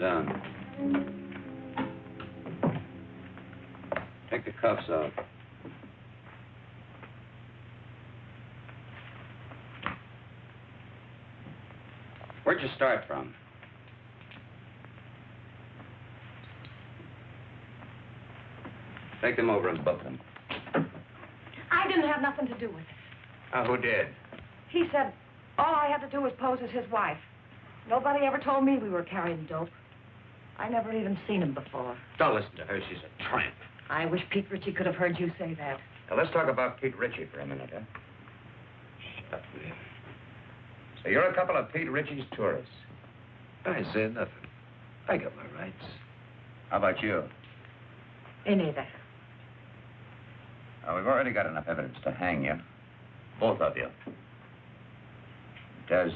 down. Take the cuffs off. Where'd you start from? Take them over and book them. I didn't have nothing to do with it. Oh, who did? He said all I had to do was pose as his wife. Nobody ever told me we were carrying dope. I never even seen him before. Don't listen to her. She's a tramp. I wish Pete Ritchie could have heard you say that. Now, let's talk about Pete Ritchie for a minute, huh? Shut up, will you? So you're a couple of Pete Ritchie's tourists. I said nothing. I got my rights. How about you? Me neither. We've already got enough evidence to hang you. Both of you. Does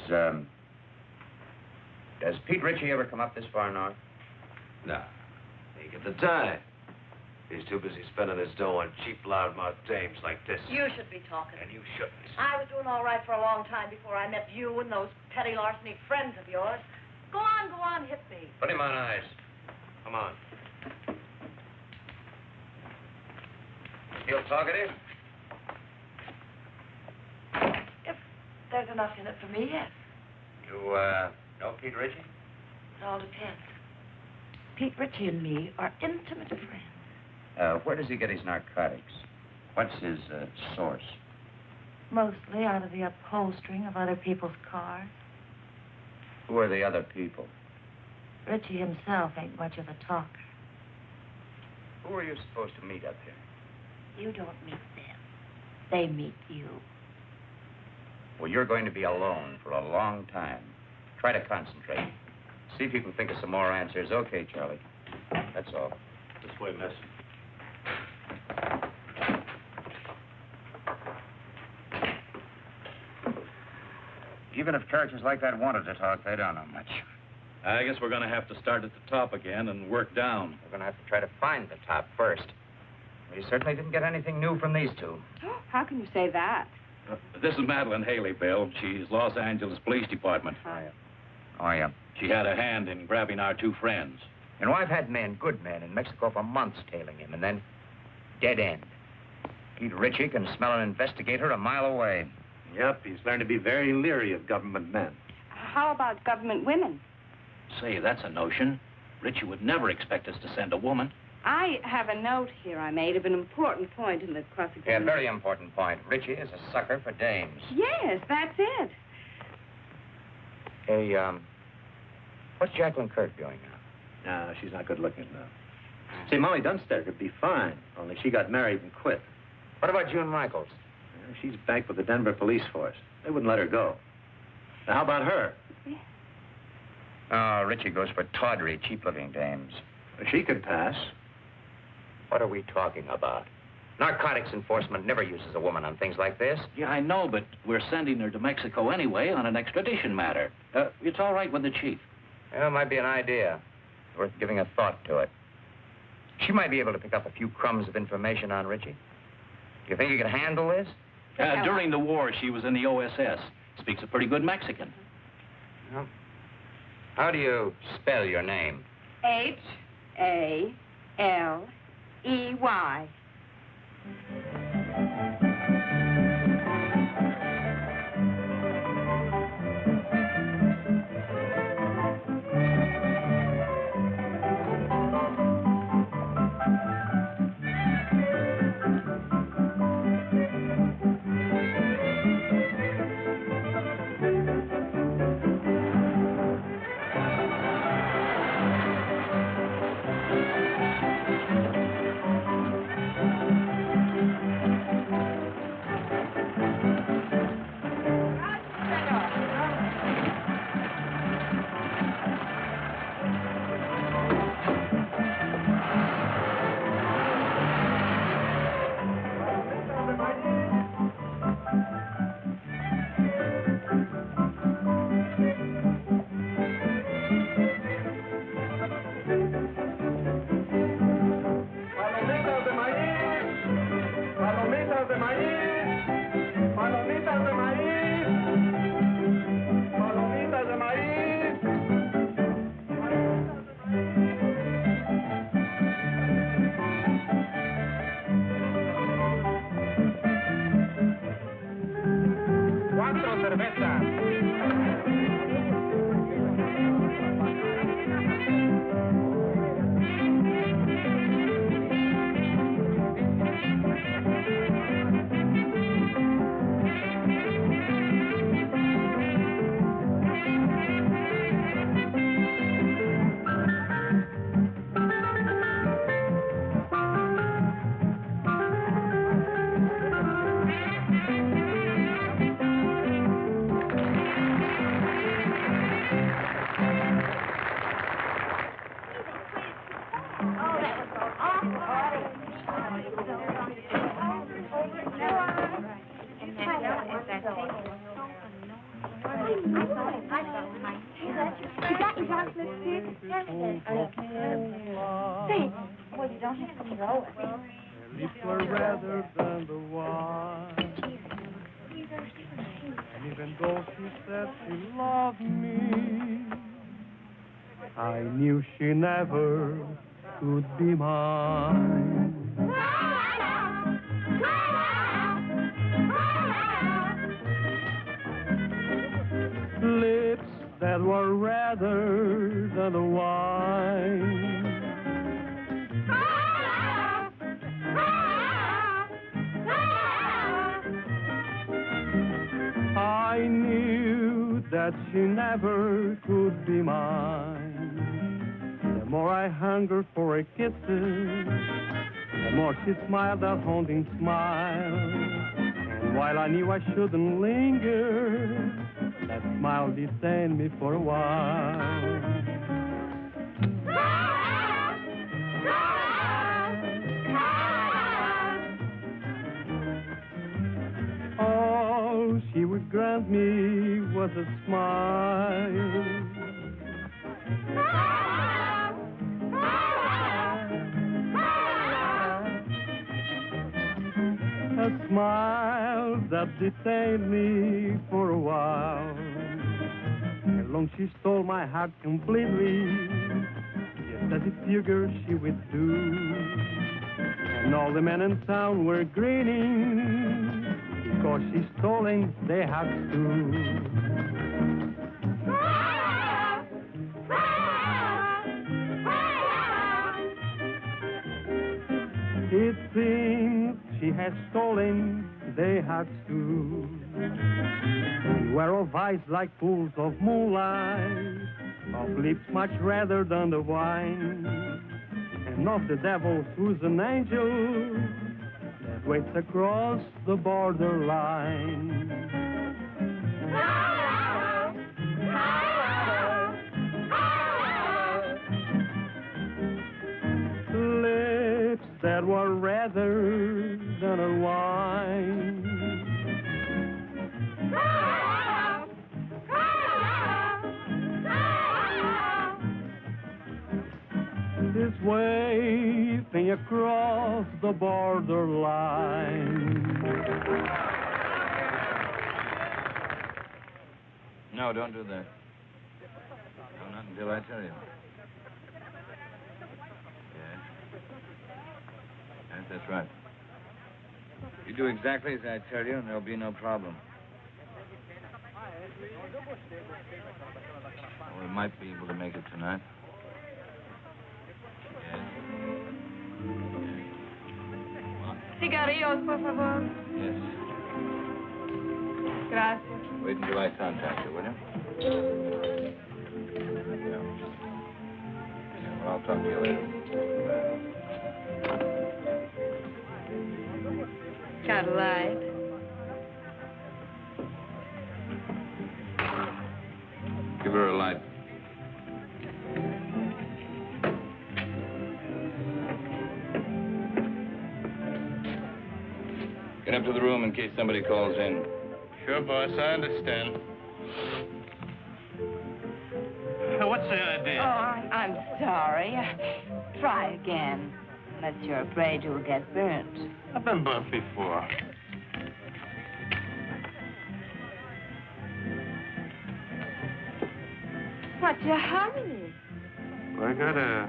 Pete Ritchie ever come up this far north? No. He get the time. He's too busy spending his dough on cheap, loudmouth dames like this. You should be talking. And you shouldn't. I was doing all right for a long time before I met you and those petty larceny friends of yours. Go on, hit me. Put him on ice. Come on. Feel talkative? If there's enough in it for me, yes. You, know Pete Ritchie? It all depends. Pete Ritchie and me are intimate friends. Where does he get his narcotics? What's his, source? Mostly out of the upholstering of other people's cars. Who are the other people? Ritchie himself ain't much of a talker. Who are you supposed to meet up here? You don't meet them. They meet you. Well, you're going to be alone for a long time. Try to concentrate. See if you can think of some more answers. Okay, Charlie. That's all. This way, miss. Even if characters like that wanted to talk, they don't know much. I guess we're going to have to start at the top again and work down. We're going to have to try to find the top first. We certainly didn't get anything new from these two. How can you say that? This is Madeline Haley, Bill. She's Los Angeles Police Department. Oh, yeah. She had a hand in grabbing our two friends. You know, I've had men, good men, in Mexico for months tailing him, and then dead end. Pete Ritchie can smell an investigator a mile away. Yep, he's learned to be very leery of government men. How about government women? Say, that's a notion. Ritchie would never expect us to send a woman. I have a note here I made of an important point in the Yeah, cross-examination. very important point. Ritchie is a sucker for dames. Yes, that's it. Hey, what's Jacqueline Kirk doing now? No, she's not good looking now. See, Molly Dunstead would be fine, only she got married and quit. What about June Michaels? She's back with the Denver police force. They wouldn't let her go. Now, how about her? Oh, Ritchie goes for tawdry, cheap-looking dames. She could pass. What are we talking about? Narcotics enforcement never uses a woman on things like this. Yeah, I know, but we're sending her to Mexico anyway on an extradition matter. It's all right with the chief. Well, it might be an idea. Worth giving a thought to it. She might be able to pick up a few crumbs of information on Ritchie. Do you think you can handle this? During the war, she was in the OSS. Speaks a pretty good Mexican. Well, how do you spell your name? Haley. have lipstick? Say, well, you don't have to throw it. Her lips were redder than the wine. And even though she said she loved me, I knew she never could be mine. Lips that were redder than the wine. I knew that she never could be mine. The more I hungered for her kisses, the more she smiled that haunting smile. And while I knew I shouldn't linger, that smile detained me for a while. All she would grant me was a smile. A smile that detained me for a while. And long she stole my heart completely, just as it figured she would do. And all the men in town were grinning, because she's stolen their hearts too. It seems she has stolen their hearts too. Beware of eyes like pools of moonlight, of lips much redder than the wine, and of the devil who's an angel that waits across the borderline. Lips that were redder than a wine. This waving across the borderline. No, don't do that. No, not until I tell you. Yes. Yes, that's right. You do exactly as I tell you, and there'll be no problem. Well, we might be able to make it tonight. Cigarillos, por favor. Yes. Gracias. Wait until I contact you, will you? Yeah. Well, I'll talk to you later. Got a light? Give her a light. Get up to the room in case somebody calls in. Sure, boss, I understand. What's the idea? Oh, I'm sorry. Try again. Unless you're afraid you'll get burnt. I've been burnt before. What's your hurry? I gotta...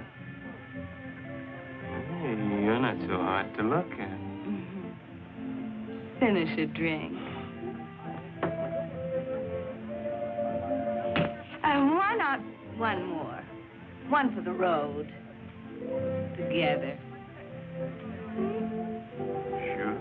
Hey, you're not so hard to look at. Finish a drink. Why not one more? One for the road. Together. Sure.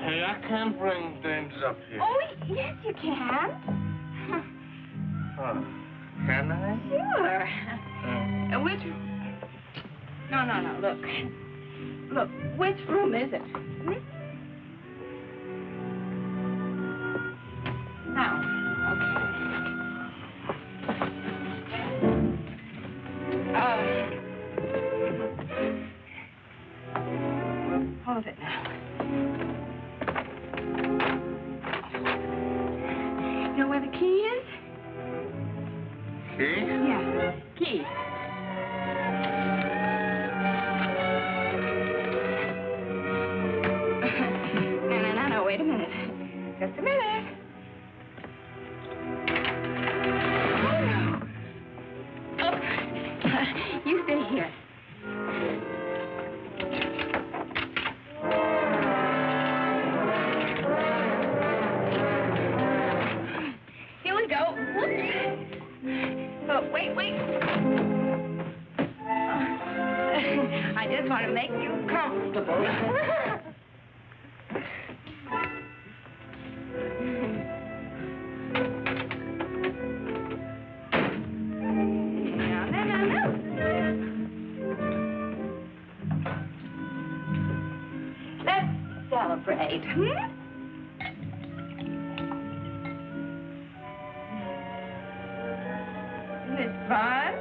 Hey, I can't bring dames up here. Oh, yes, you can. Oh, can I? Sure. Which... No, look. Look, which room is it? all of it now. You know where the key is? Key? Yeah, key. No, wait a minute. Just a minute. Oh, you stay here. Here we go. Oh, wait. I just want to make you comfortable. Let's celebrate. Isn't it fun?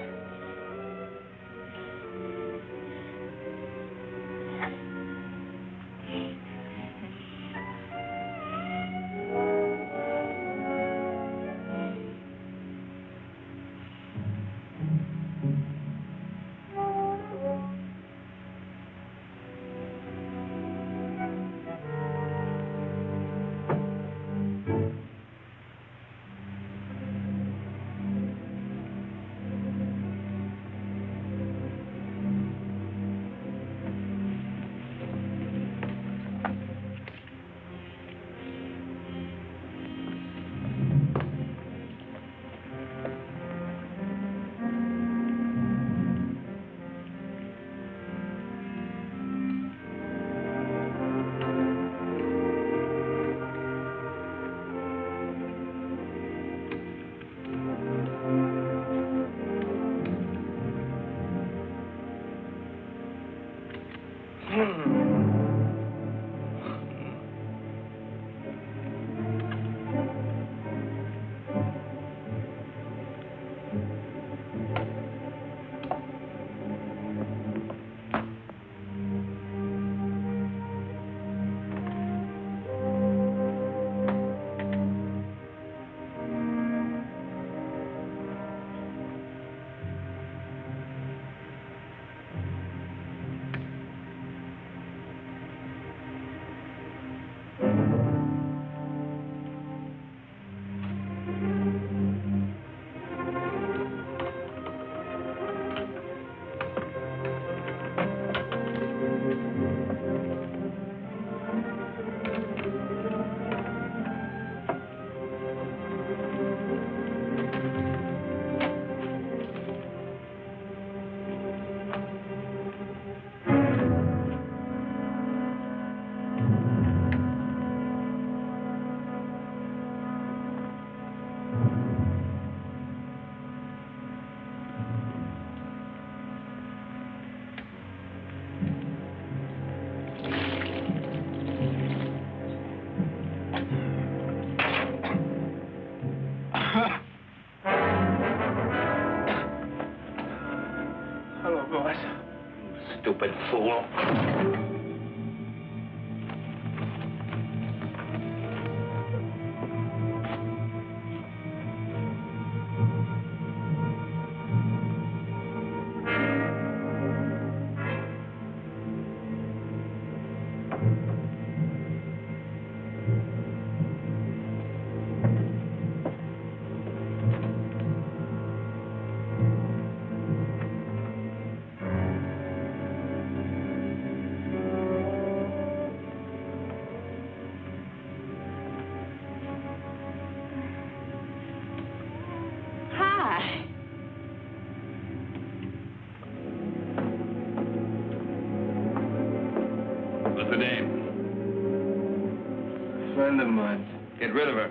Hello, boss. Stupid fool. What's the name? Friend of mine. Get rid of her.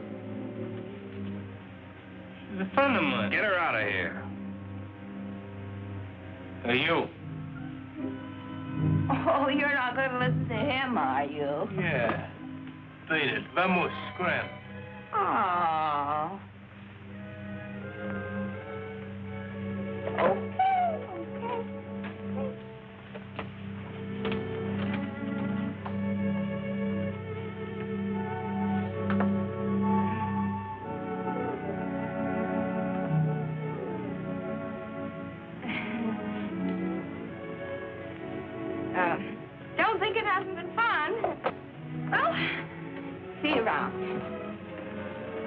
She's a friend of mine. Get her out of here. Hey, you. Oh, you're not going to listen to him, are you? Yeah. Beat it. Vamos, scram. Oh. Okay.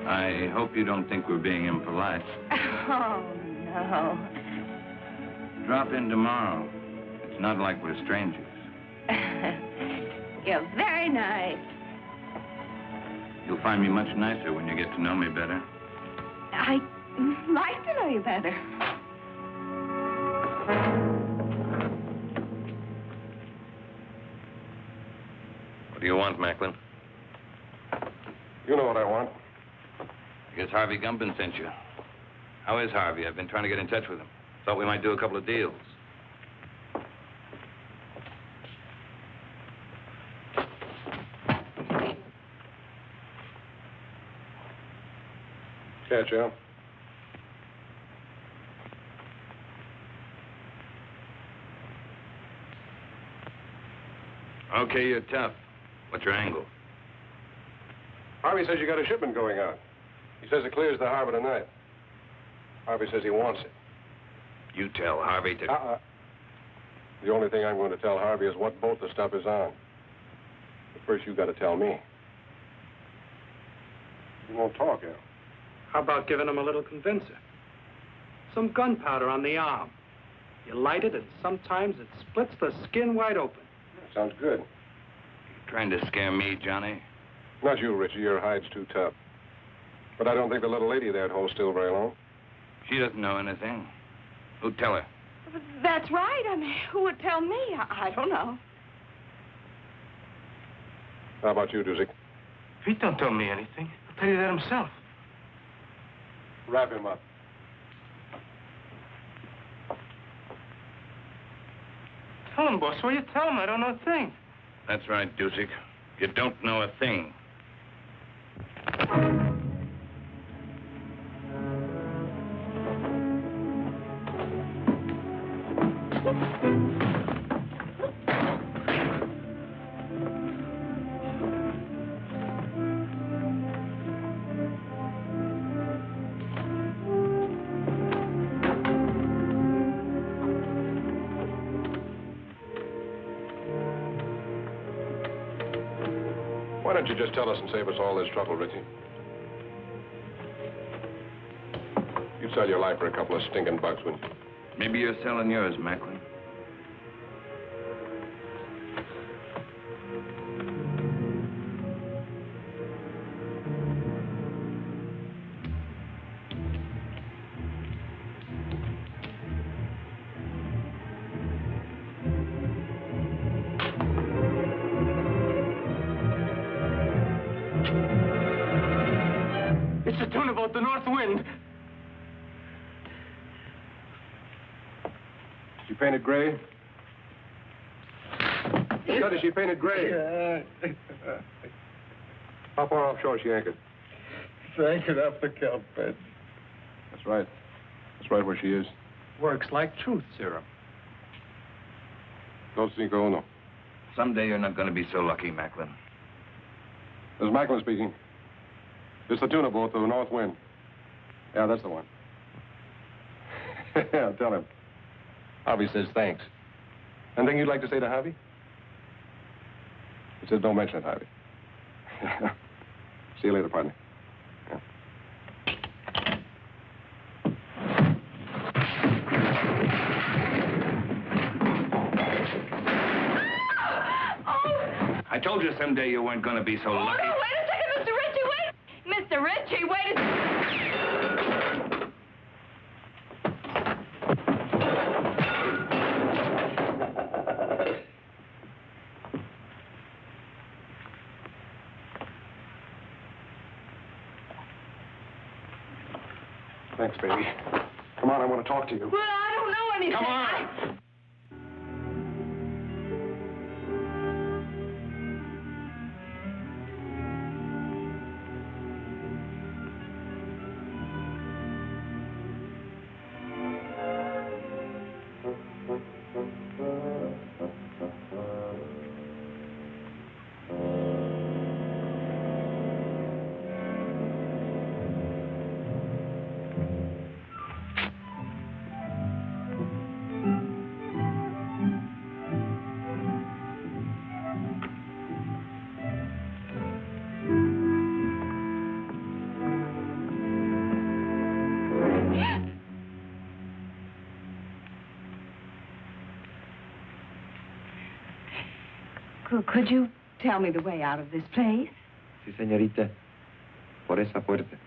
I hope you don't think we're being impolite. Oh, no. Drop in tomorrow. It's not like we're strangers. You're very nice. You'll find me much nicer when you get to know me better. I'd like to know you better. What do you want, Macklin? You know what I want. I guess Harvey Gumpin sent you. How is Harvey? I've been trying to get in touch with him. Thought we might do a couple of deals. Catch you. Okay, you're tough. What's your angle? Harvey says you got a shipment going out. He says it clears the harbor tonight. Harvey says he wants it. You tell Harvey to... The only thing I'm going to tell Harvey is what boat the stuff is on. But first, you got to tell me. You won't talk, Al. How about giving him a little convincer? Some gunpowder on the arm. You light it, and sometimes it splits the skin wide open. Sounds good. You're trying to scare me, Johnny? Not you, Richie. Your hide's too tough. But I don't think the little lady there holds still very long. She doesn't know anything. Who'd tell her? That's right. I mean, who would tell me? I don't know. How about you, Duzek? Pete don't tell me anything. He'll tell you that himself. Wrap him up. Tell him, boss. Will you tell him? I don't know a thing. That's right, Dusek. You don't know a thing. Why don't you just tell us and save us all this trouble, Richie? You'd sell your life for a couple of stinking bucks, wouldn't you? Maybe you're selling yours, Macklin. It's a tune about the north wind. She painted gray? Scotty, she painted gray. How far offshore is she anchored? Anchored off the kelp bed. That's right. That's right where she is. Works like truth serum. Dos cinco uno. Someday you're not going to be so lucky, Macklin. This is Macklin speaking. It's the tuna boat, the North Wind. Yeah, that's the one. Yeah, tell him. Harvey says thanks. Anything you'd like to say to Harvey? He says don't mention it, Harvey. See you later, partner. Yeah. I told you someday you weren't going to be so lucky. No, wait a second, Mr. Ritchie, wait. Mr. Ritchie, wait a second. Thanks, baby. Come on, I want to talk to you. Well, I don't know anything. Come on. Well, could you tell me the way out of this place? Sí, señorita. Por esa puerta.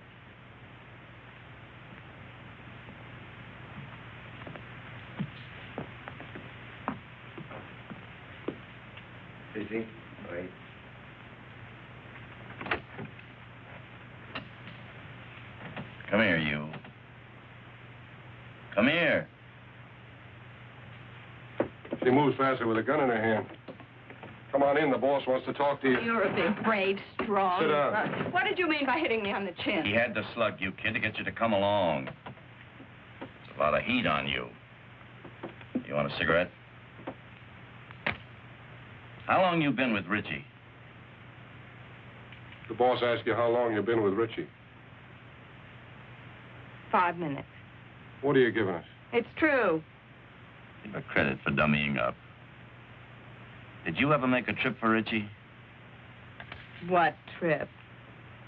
Sí, sí, por ahí. Come here, you. Come here. She moves faster with a gun in her hand. Come on in. The boss wants to talk to you. You're a big, brave, strong... Sit down. What did you mean by hitting me on the chin? He had to slug you, kid, to get you to come along. There's a lot of heat on you. You want a cigarette? How long you been with Richie? The boss asked you how long you've been with Richie. 5 minutes. What are you giving us? It's true. Give her credit for dummying up. Did you ever make a trip for Richie? What trip?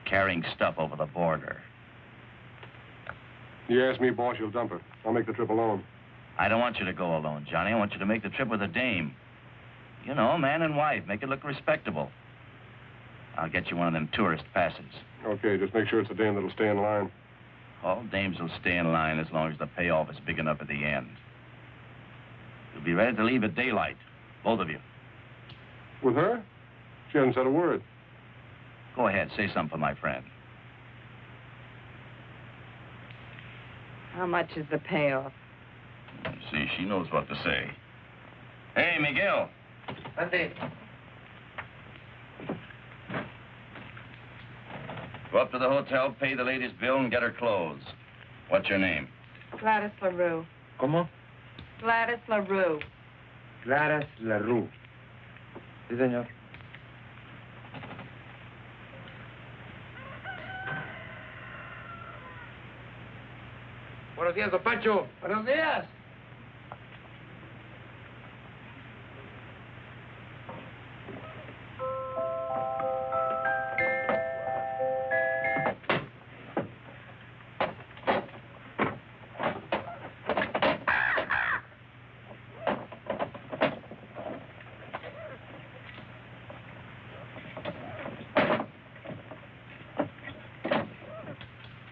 Carrying stuff over the border. You ask me, boss, you'll dump her. I'll make the trip alone. I don't want you to go alone, Johnny. I want you to make the trip with a dame. You know, man and wife. Make it look respectable. I'll get you one of them tourist passes. Okay, just make sure it's a dame that'll stay in line. All dames will stay in line as long as the payoff is big enough at the end. You'll be ready to leave at daylight, both of you. With her? She hasn't said a word. Go ahead, say something for my friend. How much is the payoff? See, she knows what to say. Hey, Miguel. Ande. Go up to the hotel, pay the lady's bill, and get her clothes. What's your name? Gladys LaRue. ¿Cómo? Gladys LaRue. Gladys LaRue. Sí, señor. Buenos días, don Pancho. Buenos días.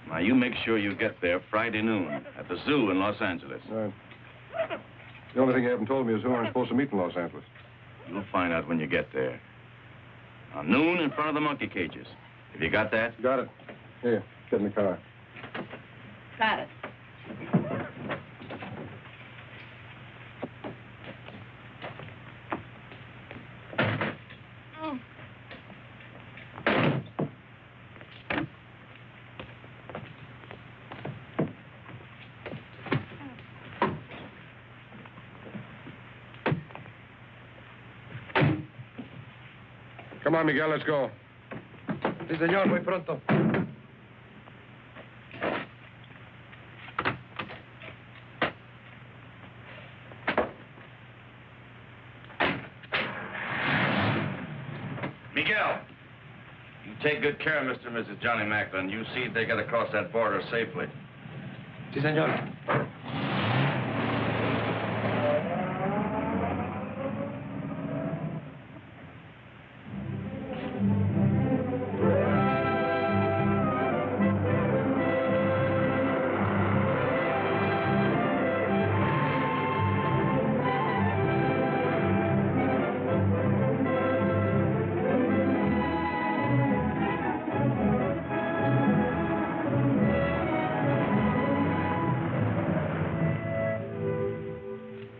Now, you make sure you get there Friday noon at the zoo in Los Angeles. Right. The only thing you haven't told me is who I'm supposed to meet in Los Angeles. You'll find out when you get there. Now, noon in front of the monkey cages. Have you got that? Got it. Here, get in the car. Got it. Come on, Miguel, let's go. Sí, señor, muy pronto. Miguel, you take good care of Mr. and Mrs. Johnny Macklin. You see if they get across that border safely. Sí, señor.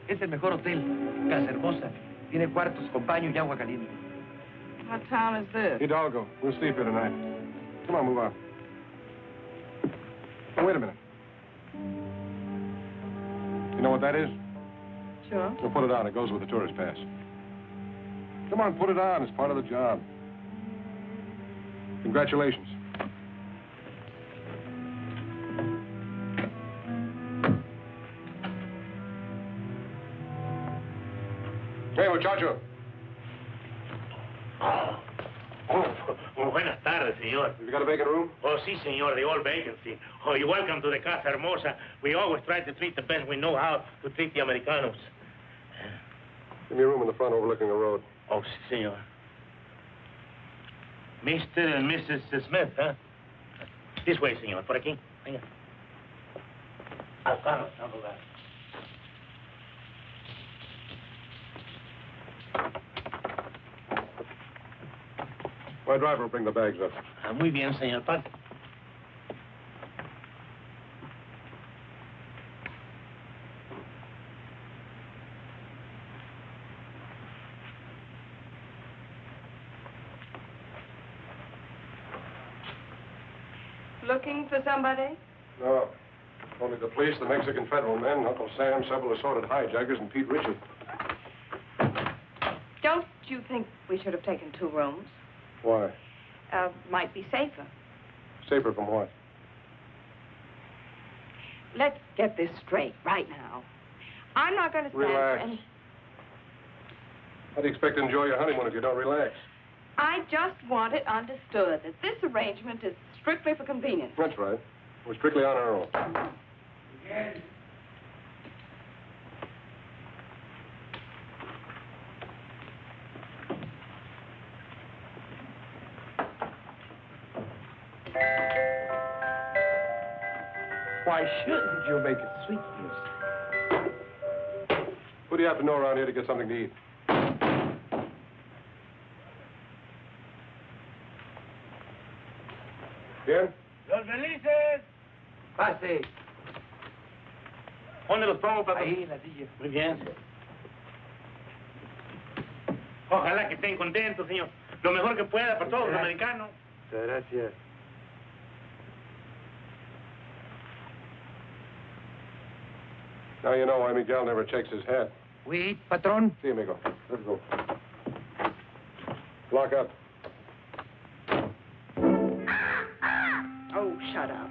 Es el mejor hotel. Casa hermosa. Tiene cuartos con baño y agua caliente. What town is this? Hidalgo. We'll sleep here tonight. Come on, move on. Oh, wait a minute. You know what that is? Sure. We'll put it on. It goes with the tourist pass. Come on, put it on. It's part of the job. Congratulations. Hey, muchacho. Buenas tardes, señor. Have you got a vacant room? Oh, sí, señor, the old vacancy. Oh, you're welcome to the Casa Hermosa. We always try to treat the best we know how to treat the Americanos. Give me a room in the front overlooking the road. Oh, sí, señor. Mr. and Mrs. Smith, huh? This way, señor. Por aquí. Venga. Al carro, al lugar. My driver will bring the bags up. Ah, muy bien, señor. Pase. Looking for somebody? No. Only the police, the Mexican federal men, Uncle Sam, several assorted hijackers, and Pete Richard. Don't you think we should have taken 2 rooms? Why? Might be safer. Safer from what? Let's get this straight right now. I'm not going to stand for Relax. any... How do you expect to enjoy your honeymoon if you don't relax? I just want it understood that this arrangement is strictly for convenience. That's right. We're strictly on our own. Why shouldn't you make it sweet music? Who do you have to know around here to get something to eat? Bien? Los felices. Pase. ¿Dónde los pongo, papá? Ahí, en la silla. Muy bien. Ojalá que estén contentos, señor. Lo mejor que pueda para todos los americanos. Muchas gracias. Now you know why Miguel never checks his hat. Oui, patron. See, amigo. Let's go. Lock up. Oh, shut up.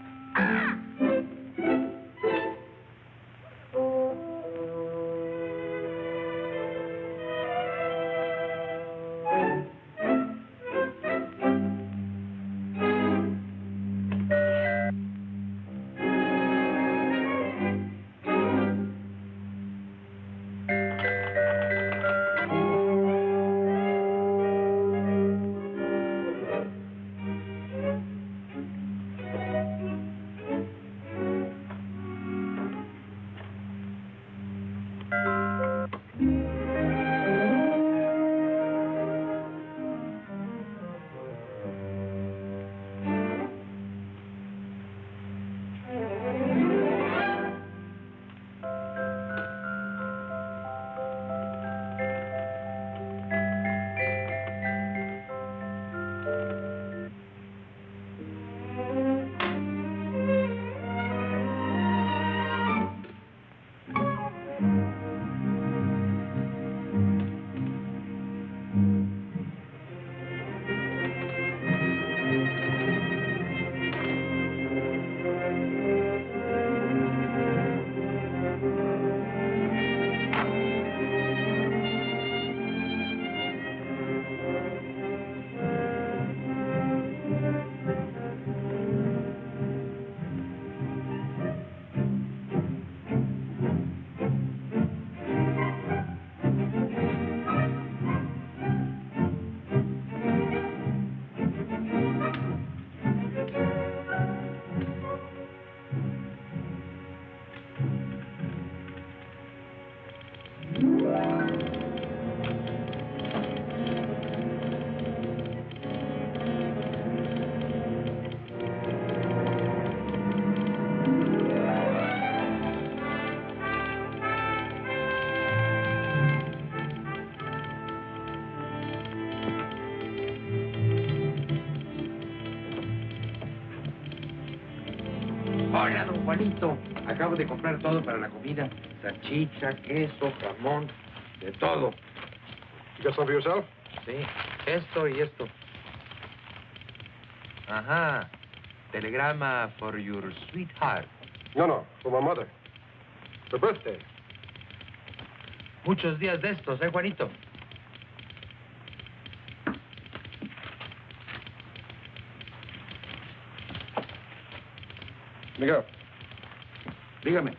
Hola, don Juanito. Acabo de comprar todo para la comida. Salchicha, queso, jamón, de todo. You got some for yourself? Sí, esto y esto. Ajá. Telegrama for your sweetheart. No, for my mother. Her birthday. Muchos días de estos, Juanito? Miguel, Dígame.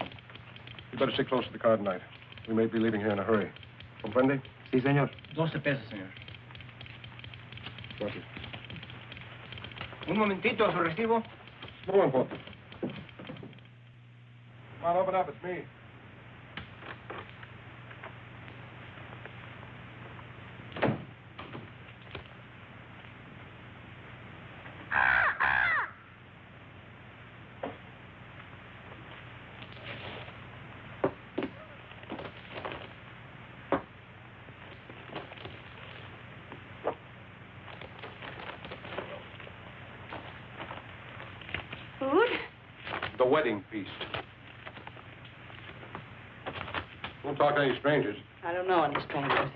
you better stick close to the car tonight. We may be leaving here in a hurry. Comprende? Sí, señor. 12 pesos, señor. Gracias. Un momentito, su recibo. No importa. Come on, open up. It's me. Food? The wedding feast. Don't talk to any strangers. I don't know any strangers.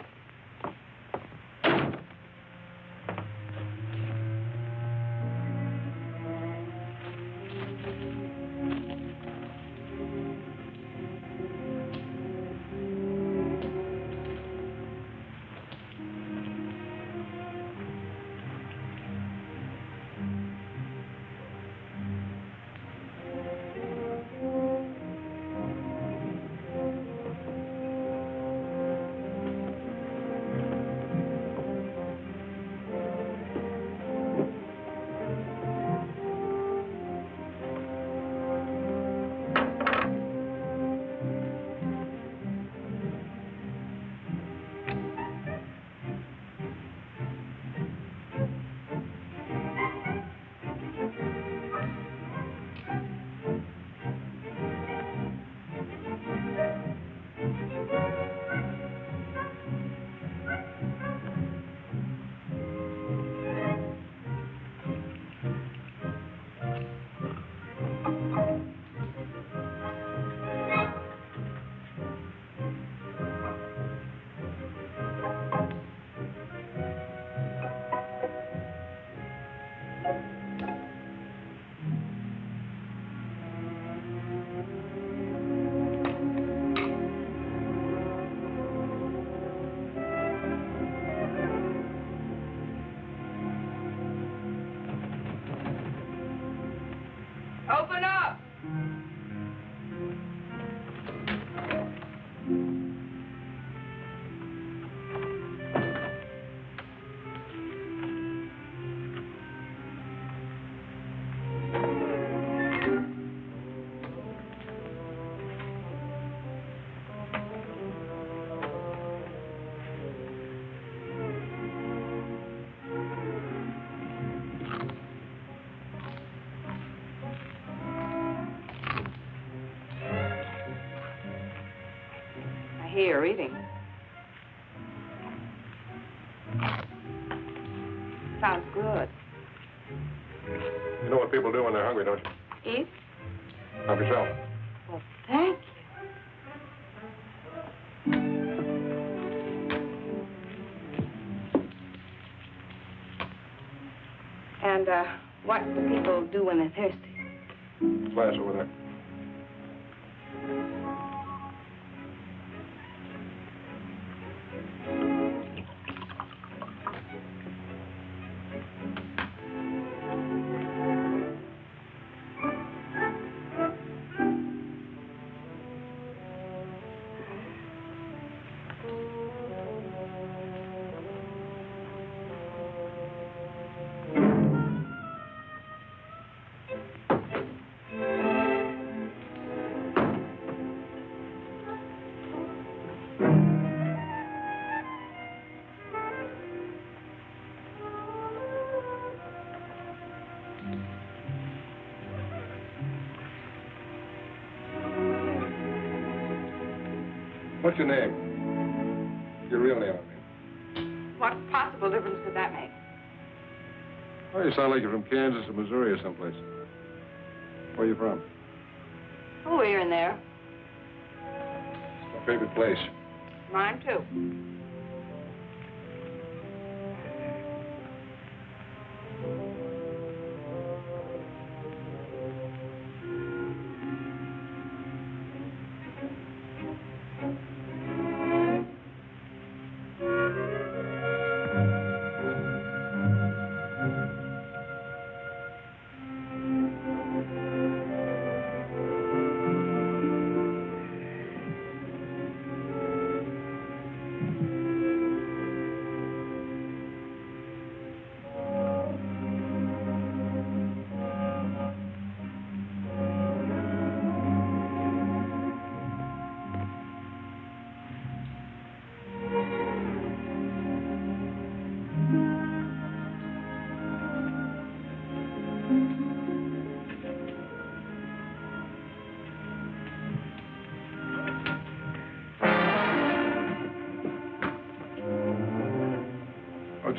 Open up! I hear you're eating. Sounds good. You know what people do when they're hungry, don't you? Eat? Help yourself. Well, thank you. And, what do people do when they're thirsty? Glass over there. What's your name? Your real name, I mean. What possible difference could that make? Oh, you sound like you're from Kansas or Missouri or someplace. Where are you from? Oh, here and there. It's my favorite place. Mine, too.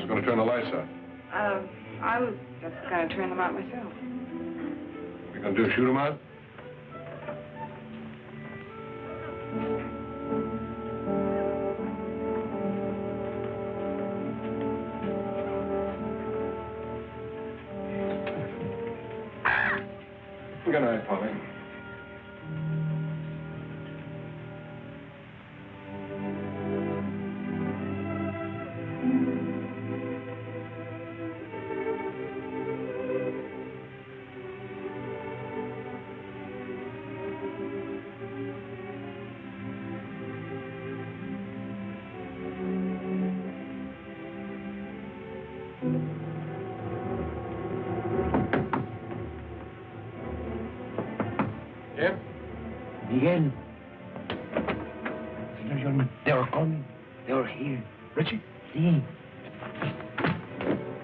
was going to turn the lights out? I was just going to turn them out myself. What are you going to do, shoot them out? Good night, Polly. Jim? Miguel. Senor John, they were coming. They were here. Richie? See.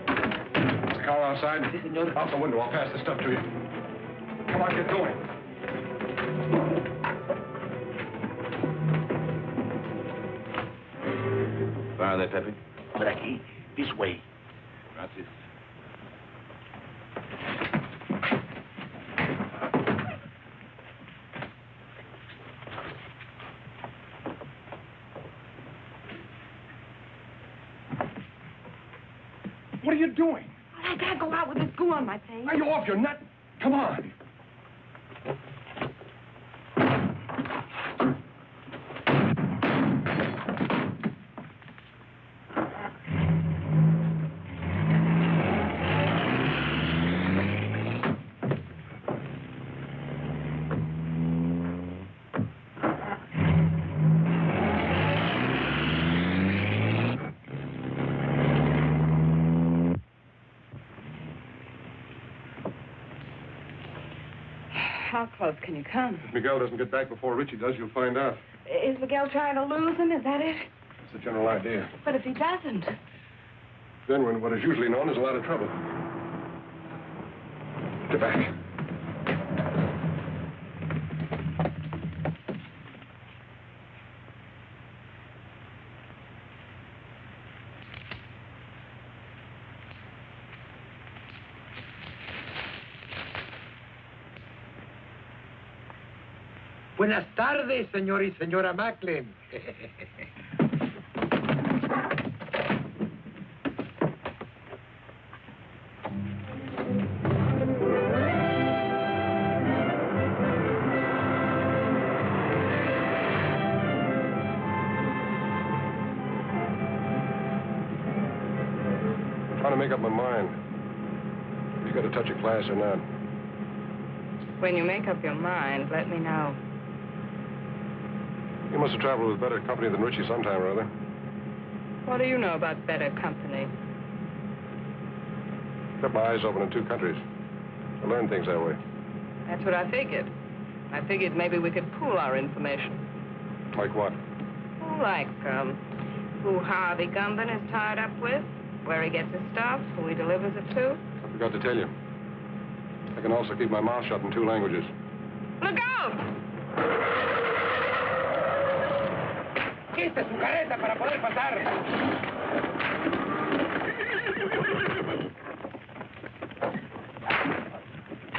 The car outside? Si, senor. Out the window. I'll pass the stuff to you. Come on, get going. Where are they, Pepe? Por aquí. This way. Gracias. What are you doing? I can't go out with this goo on my face. Are you off your nut? Come on. How close can you come? If Miguel doesn't get back before Richie does, you'll find out. Is Miguel trying to lose him? Is that it? That's the general idea. But if he doesn't... Then we're in what is usually known as a lot of trouble. Get back. Buenas tardes, señor y señora Macklin. I'm trying to make up my mind. You got a touch of class or not? When you make up your mind, let me know. You must have traveled with better company than Richie sometime or other. What do you know about better company? Kept my eyes open in two countries. I learned things that way. That's what I figured. I figured maybe we could pool our information. Like what? Like, who Harvey Gumban is tied up with, where he gets his stuff, who he delivers it to. I forgot to tell you. I can also keep my mouth shut in two languages. Look out! Quite su careta para poder pasar.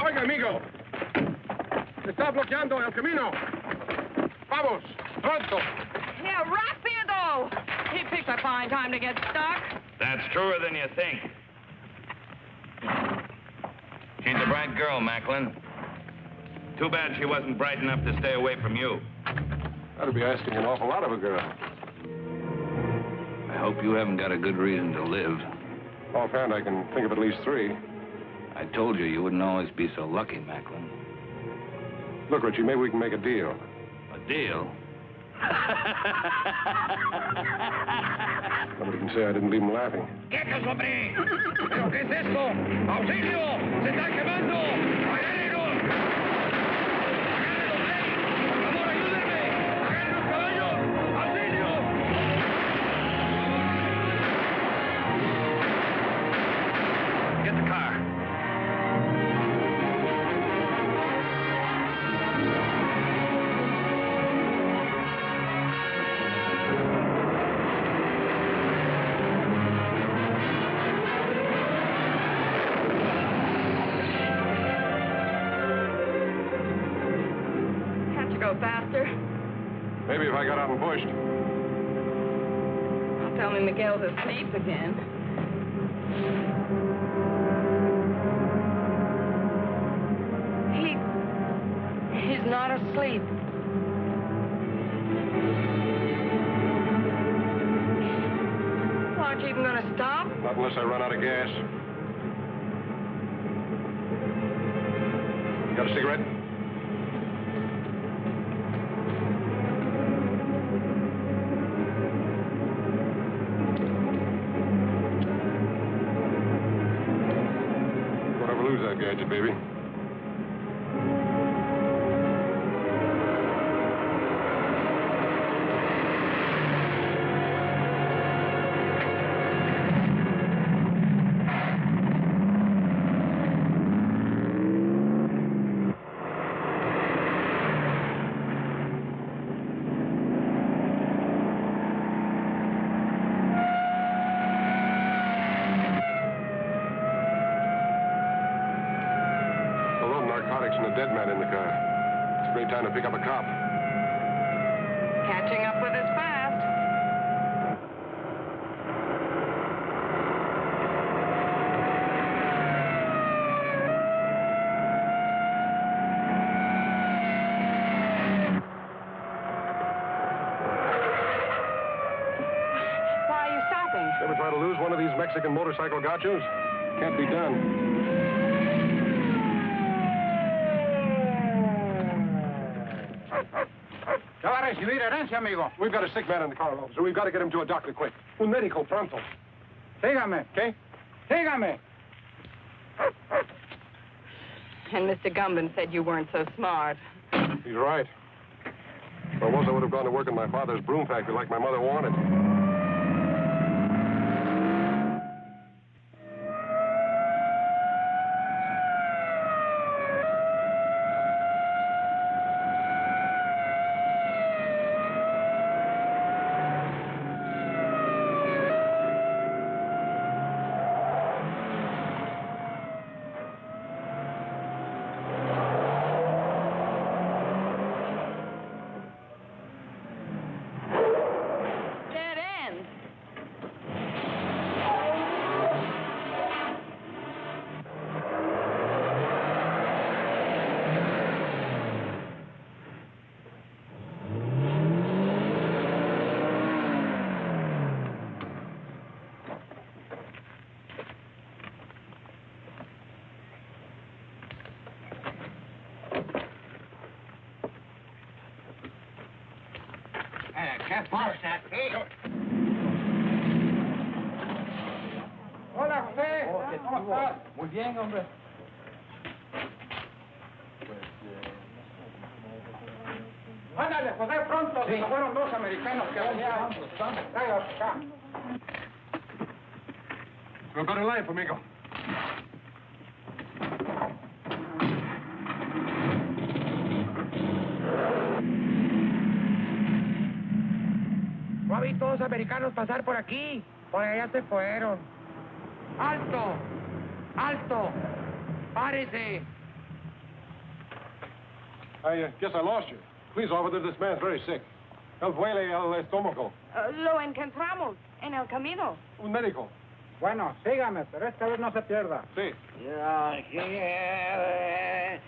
Oiga, amigo. Está bloqueando el camino. Vamos, pronto. Yeah, rápido! He picked a fine time to get stuck. That's truer than you think. She's a bright girl, Macklin. Too bad she wasn't bright enough to stay away from you. That'd be asking an awful lot of a girl. I hope you haven't got a good reason to live. Offhand, I can think of at least three. I told you you wouldn't always be so lucky, Macklin. Look, Richie, maybe we can make a deal. A deal? Nobody can say I didn't leave him laughing. ¡Quietos, hombre! ¿Pero qué es esto? ¡Auxilio! ¡Se está quemando! ¡Agárrenlo! ¡Agárrenlo, Blake! ¡Por favor, ayúdenme! ¡Agarren los caballos! ¡Auxilio! Get the car. go faster? Maybe if I got out and pushed. Don't tell me Miguel's asleep again. He's not asleep. Aren't you even going to stop? Not unless I run out of gas. You got a cigarette? Don't ever lose that gadget, baby. Dead man in the car. It's a great time to pick up a cop. Catching up with us fast. Why are you stopping? Ever try to lose one of these Mexican motorcycle gauchos? Can't be done. We've got a sick man in the car, officer. We've got to get him to a doctor quick. Un médico pronto. Sígame. ¿Qué? Sígame. And Mr. Gumban said you weren't so smart. He's right. If I was, I would have gone to work in my father's broom factory like my mother wanted. ¿Qué pasa aquí? Hola, José. ¿Cómo estás? Muy bien, hombre. Ándale, José, pronto. Sí. Fueron dos americanos que venían. Tráigalos acá. We've got a life, amigo. No vi todos los americanos pasar por aquí. Por allá se fueron. ¡Alto! ¡Alto! ¡Párese! I guess I lost you. Please, officer, this man's very sick. Él duele al estómago. Lo encontramos en el camino. Un médico. Bueno, sígame, pero esta vez no se pierda. Sí. Ya quiere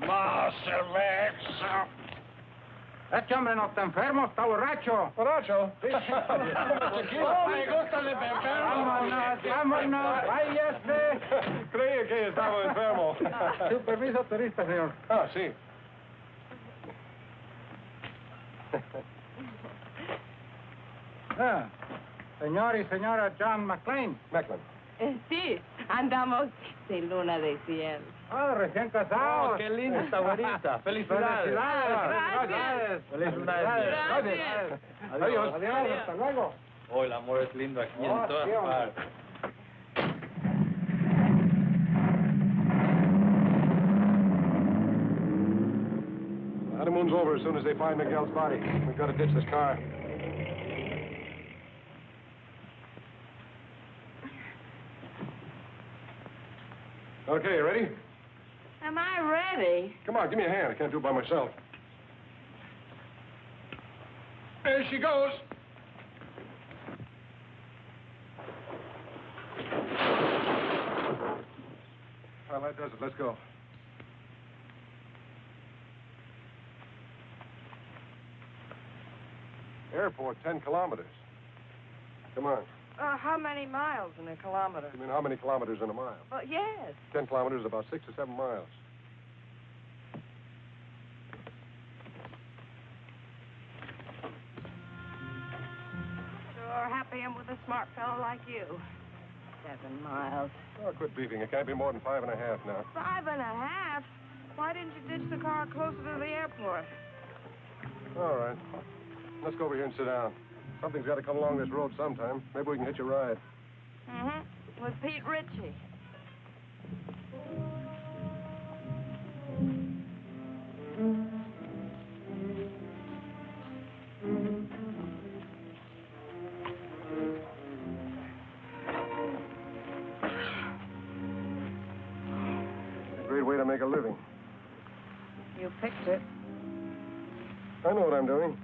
más cerveza. Este hombre no está enfermo, está borracho. ¿Borracho? Sí. Oh, me gusta el enfermo. Vámonos, vámonos, váyase. Creía que estaba enfermo. Su permiso turista, señor. Ah, sí. Señor y señora John McLean. McLean. Sí, andamos de luna de cielo. Ah, recién casados. Oh, qué linda esta bonita. Felicidades. Felicidades. Felicidades. Gracias. Adiós. Adiós. Hasta luego. Oh, el amor es lindo aquí en todas sí, hombre. partes. The honeymoon's over as soon as they find Miguel's body. We've got to ditch this car. Okay, you ready? Am I ready? Come on, give me a hand. I can't do it by myself. There she goes. Well, that does it. Let's go. Airport, 10 kilometers. Come on. How many miles in a kilometer? You mean how many kilometers in a mile? Well, yes. 10 kilometers is about 6 or 7 miles. Sure happy I'm with a smart fellow like you. 7 miles. Oh, quit beefing. It can't be more than 5.5 now. 5.5? Why didn't you ditch the car closer to the airport? All right. Let's go over here and sit down. Something's got to come along this road sometime. Maybe we can hitch a ride. Mm-hmm. With Pete Ritchie. A great way to make a living. You picked it. I know what I'm doing.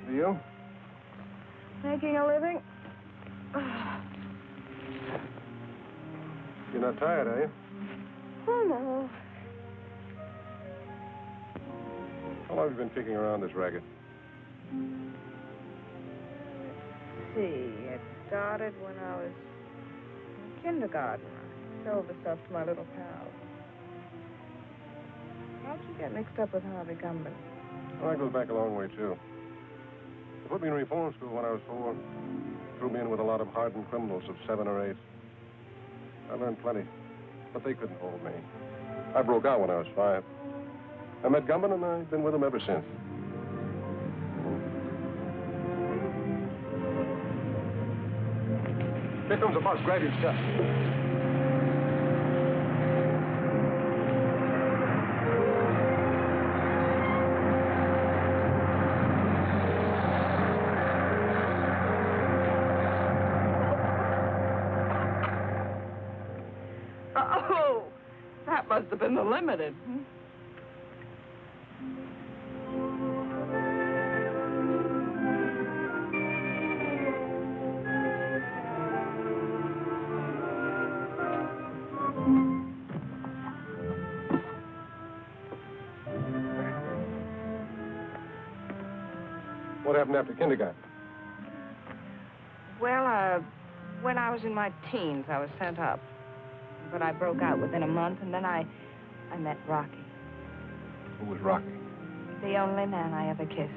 Do you? Making a living? You're not tired, are you? Oh, no. How long have you been kicking around this racket? See, it started when I was in kindergarten. I sold the stuff to my little pals. How'd you get mixed up with Harvey Gumban? Well, that goes back a long way, too. They put me in reform school when I was 4. Threw me in with a lot of hardened criminals of 7 or 8. I learned plenty, but they couldn't hold me. I broke out when I was 5. I met Gumban, and I've been with him ever since. Here comes the bus. Grab your stuff. Oh, that must have been the Limited. What happened after kindergarten? Well, when I was in my teens, I was sent up. But I broke out within a month, and then I met Rocky. Who was Rocky? The only man I ever kissed.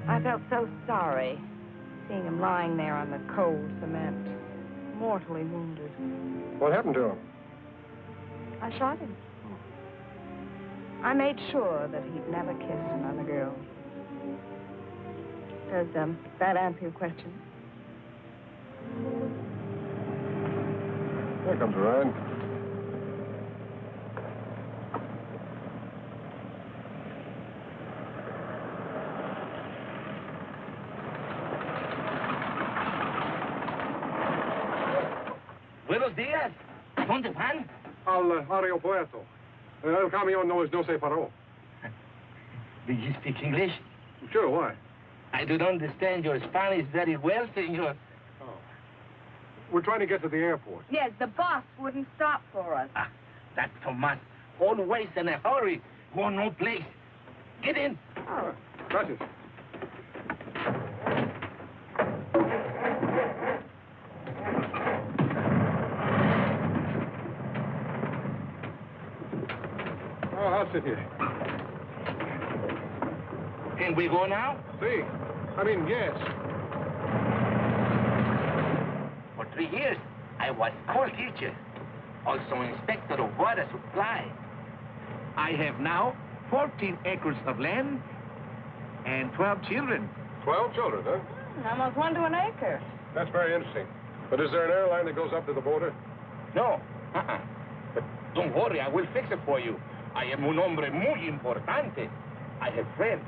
I felt so sorry seeing him lying there on the cold cement, mortally wounded. What happened to him? I shot him. I made sure that he'd never kiss another girl. Does that answer your question? Here comes a ride. Buenos días. ¿Dónde van? Al aeropuerto. El camión no se paró. Do you speak English? Sure, why? I don't understand your Spanish very well, senor. We're trying to get to the airport. Yes, the bus wouldn't stop for us. That's Tomas. Always in a hurry. Go no place. Get in. Oh, gracias. Oh, I'll sit here. Can we go now? See. I mean, yes. For 3 years, I was school teacher, also inspector of water supply. I have now 14 acres of land and 12 children. 12 children, huh? Almost 1 to an acre. That's very interesting. But is there an airline that goes up to the border? No. But don't worry, I will fix it for you. I am un hombre muy importante. I have friend.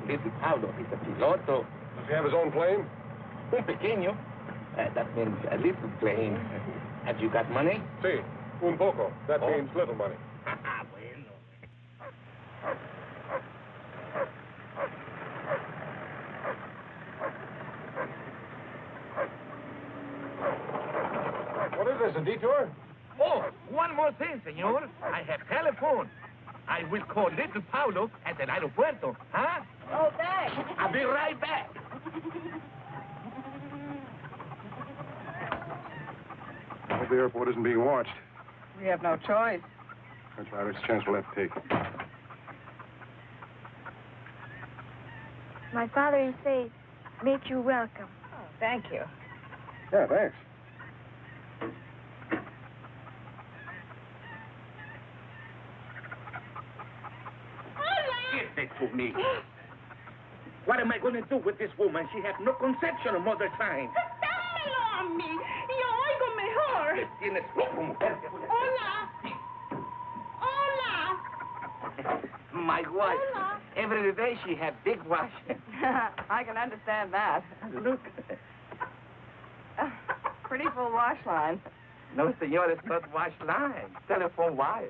Little Pablo is a piloto. Does he have his own plane? Un pequeño. That means a little plane. Have you got money? Sí, un poco. That means little money. Bueno. this, a detour? Oh, one more thing, senor. I have telephone. I will call little Paulo at el aeropuerto, huh? Oh, thanks. I'll be right back. I hope the airport isn't being watched. We have no choice. That's right. It's a chance we'll have to take. My father and say, make you welcome. Oh, thank you. Yeah, thanks. Give it to me. What am I going to do with this woman? She has no conception of mother sign. ¡Dámelo a mí! ¡Yo oigo mejor! Tienes loco, mujer. ¡Hola! ¡Hola! My wife. Hola. Every day she has big wash. I can understand that. Look. Pretty full wash line. No, senor, it's not wash line. Telephone wire.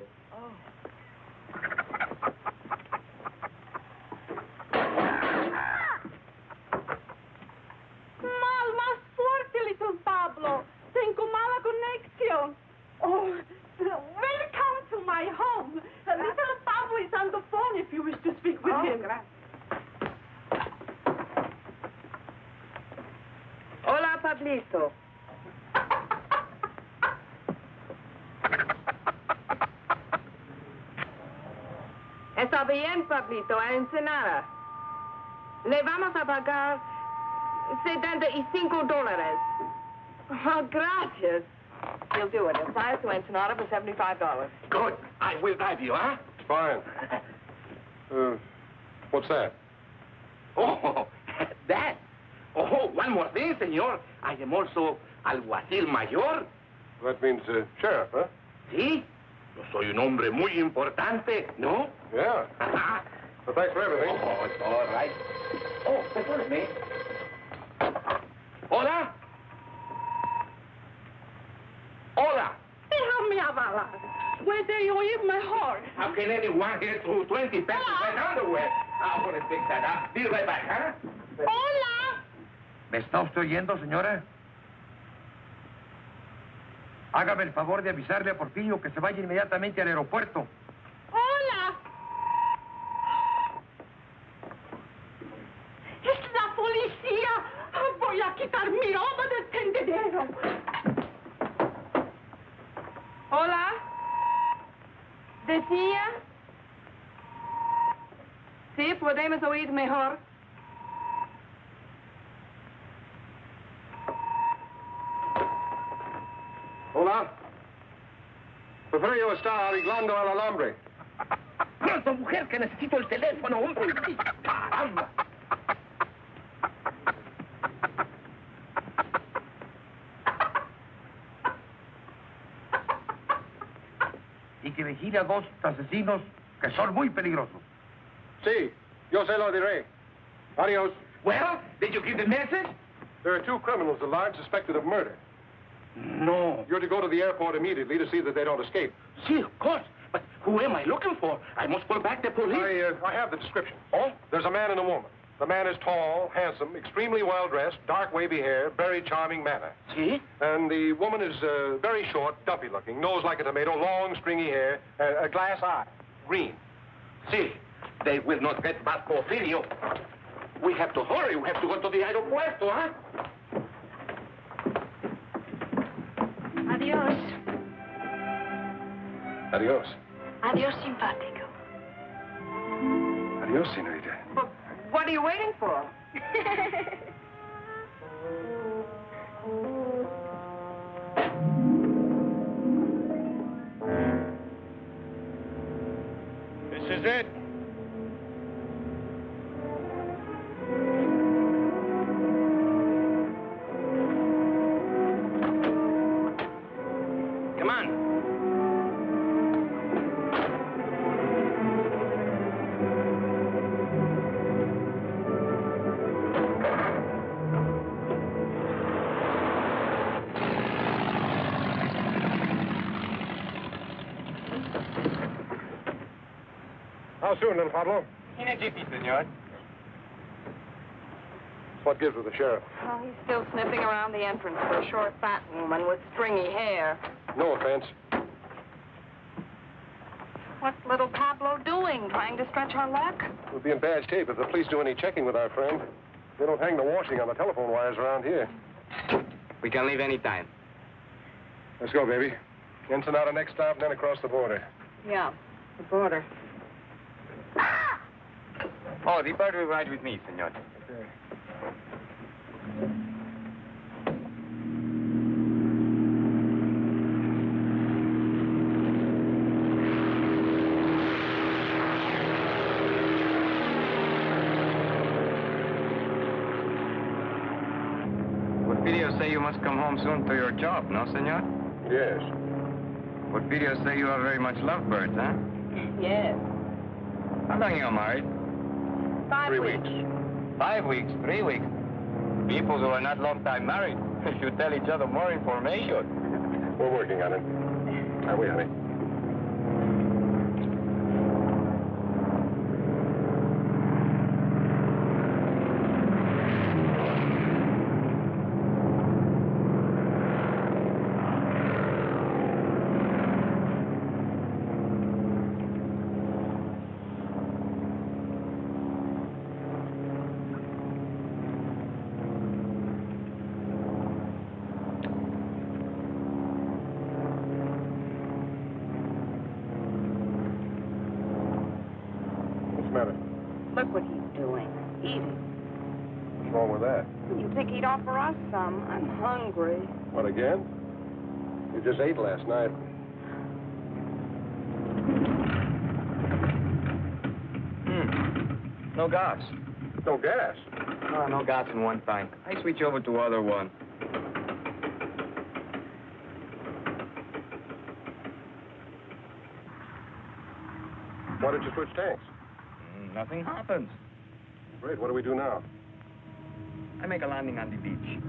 Mal, más fuerte, little Pablo. Tengo mala conexión. Oh, welcome to my home. Little Pablo is on the phone if you wish to speak with him. Hola, Pablito. Está bien, Pablito, a Ensenada. Le vamos a pagar $75. Oh, gracias. He'll do it. He'll fly us to Ensenada for $75. Good. I will drive you, huh? Fine. What's that? Oh, that. Oh, one more thing, senor. I am also alguacil mayor. That means sheriff, huh? ¿Sí? Yo soy un hombre muy importante, ¿no? Yeah. Well, thanks for everything. Oh, it's all right. Oh, perdóneme. Hola. Hola. Déjame hablar. Puede oír mejor. How can anyone get through 20 pesos in underwear? I'm going to fix that up. Be right back, huh? Hola. ¿Me está usted oyendo, señora? Hágame el favor de avisarle a Porfirio que se vaya inmediatamente al aeropuerto. Hola. Es la policía. Voy a quitar mi ropa del tendedero. Hola. ¿Decía? Sí, podemos oír mejor. Hola. Porfirio está arreglando el alambre. Pronto, mujer, que necesito el teléfono, hombre. Caramba. Y que vigile a dos asesinos que son muy peligrosos. Sí, yo se lo diré. Adios. Well, did you give the message? There are two criminals alive suspected of murder. No. You're to go to the airport immediately to see that they don't escape. See, of course. But who am I looking for? I must call back the police. I have the description. Oh? There's a man and a woman. The man is tall, handsome, extremely well-dressed, dark wavy hair, very charming manner. See? And the woman is very short, dumpy-looking, nose like a tomato, long, stringy hair, a glass eye, green. See, they will not get back Porfirio. We have to hurry. We have to go to the aeropuerto, huh? Adiós. Adios. Adiós, simpático. Adios, senorita. But what are you waiting for? This is it. Come on. How soon, little Pablo? In a jiffy, senor. What gives with the sheriff? Oh, he's still sniffing around the entrance for a short, fat woman with stringy hair. No offense. What's little Pablo doing? Trying to stretch our luck? We'll be in bad shape if the police do any checking with our friend. They don't hang the washing on the telephone wires around here. We can leave any time. Let's go, baby. Ensenada next stop, then across the border. Yeah, the border. Oh, the bird will ride with me, senor. Okay. What videos say you must come home soon to your job, no, senor? Yes. What videos say you are very much lovebirds, huh? Yes. How long you are married? 5 weeks. 5 weeks, 3 weeks. People who are not long time married should tell each other more information. We're working on it. Are we, honey? Look what he's doing. Eating. What's wrong with that? You think he'd offer us some? I'm hungry. What, again? You just ate last night. No gas. No gas? Oh, no gas in one tank. I switch over to other one. Why did you switch tanks? Nothing happens. Great, what do we do now? I make a landing on the beach.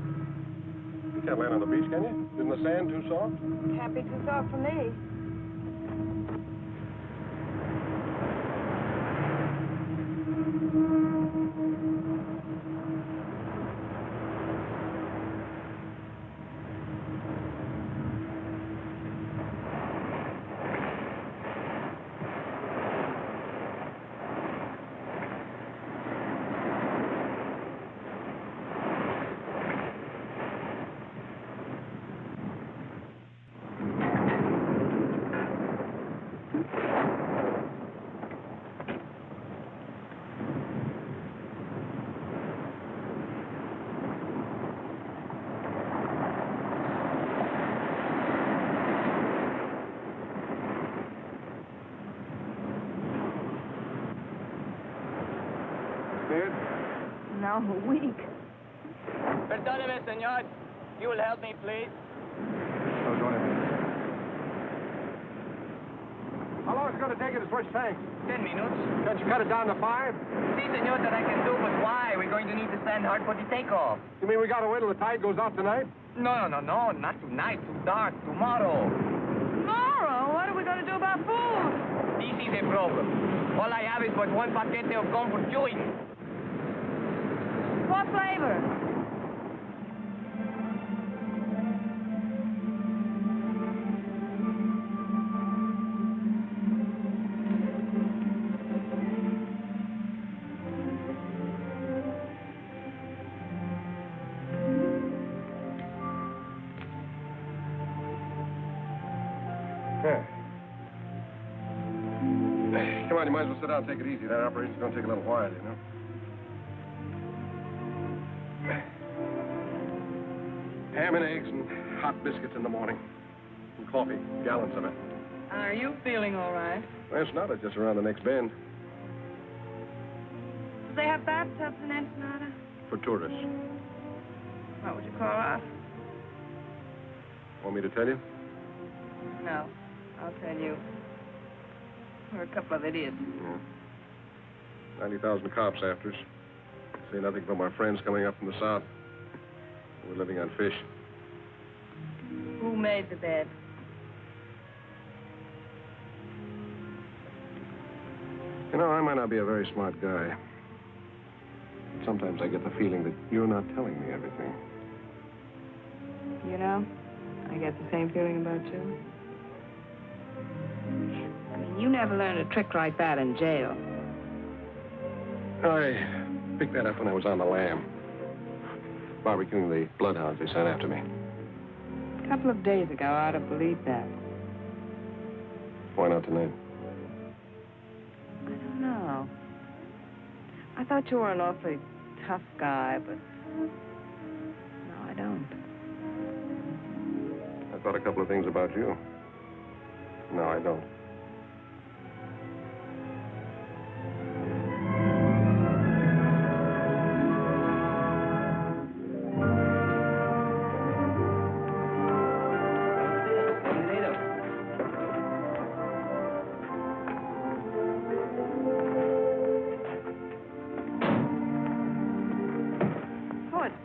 You can't land on the beach, can you? Isn't the sand too soft? Can't be too soft for me. No, a week. Perdóneme, señor. You will help me, please. How long is it going to take you to switch tanks? 10 minutes. Can't you cut it down to 5? See, senor, that I can do, but why? We're going to need to stand hard for the takeoff. You mean we got to wait till the tide goes out tonight? No, not tonight. Too dark. Tomorrow. Tomorrow? What are we going to do about food? This is a problem. All I have is but one paquete of comfort chewing. What flavor? Come on, you might as well sit down and take it easy. That operation's going to take a little while, you know. Ham and eggs and hot biscuits in the morning. And coffee, gallons of it. Are you feeling all right? Well, it's not. It's just around the next bend. Do they have bathtubs in Ensenada? For tourists. What would you call us? Want me to tell you? No, I'll tell you. We're a couple of idiots. Yeah. 90,000 cops after us. Say nothing but my friends coming up from the south. We're living on fish. Who made the bed? You know, I might not be a very smart guy. sometimes I get the feeling that you're not telling me everything. You know, I get the same feeling about you. I mean, you never learned a trick like that in jail. I picked that up when I was on the lam. Barbecuing the bloodhounds they sent after me. A couple of days ago, I'd have believed that. Why not tonight? I don't know. I thought you were an awfully tough guy, but no, I don't. I thought a couple of things about you. No, I don't.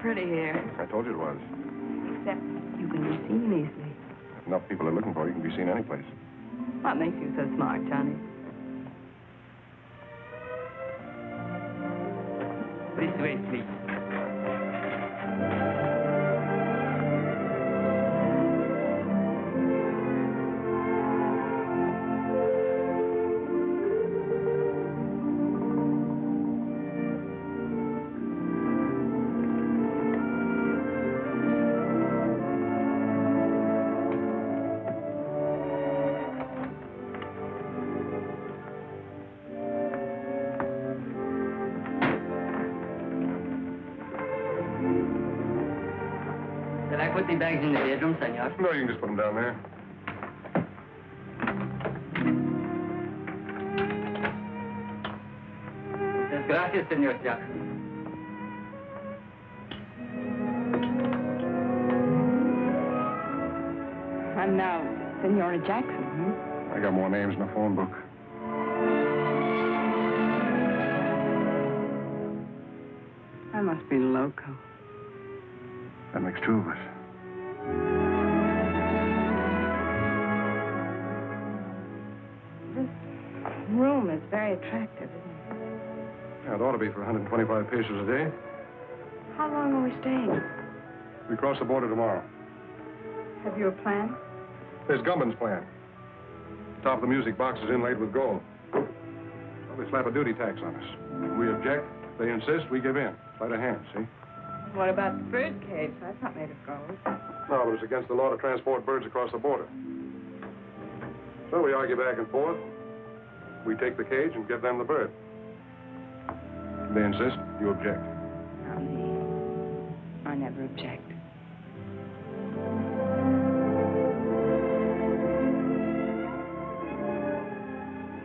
Pretty here. I told you it was. Except you can be seen easily. If enough people are looking for you, you can be seen any place. What makes you so smart, Johnny? This way, please. Put the bags in the bedroom, senor. No, you can just put them down there. Gracias, senor Jackson. I'm now Senora Jackson, I got more names in the phone book. I must be loco. That makes two of us. This room is very attractive, isn't it? Yeah, it ought to be for 125 pesos a day. How long are we staying? We cross the border tomorrow. Have you a plan? There's Gumman's plan. Top of the music box is inlaid with gold. Well, they slap a duty tax on us. We object. They insist. We give in. Sleight of hand, see? What about the bird cage? That's not made of gold. No, but it's against the law to transport birds across the border. So we argue back and forth. We take the cage and give them the bird. They insist. You object. Not me. I never object.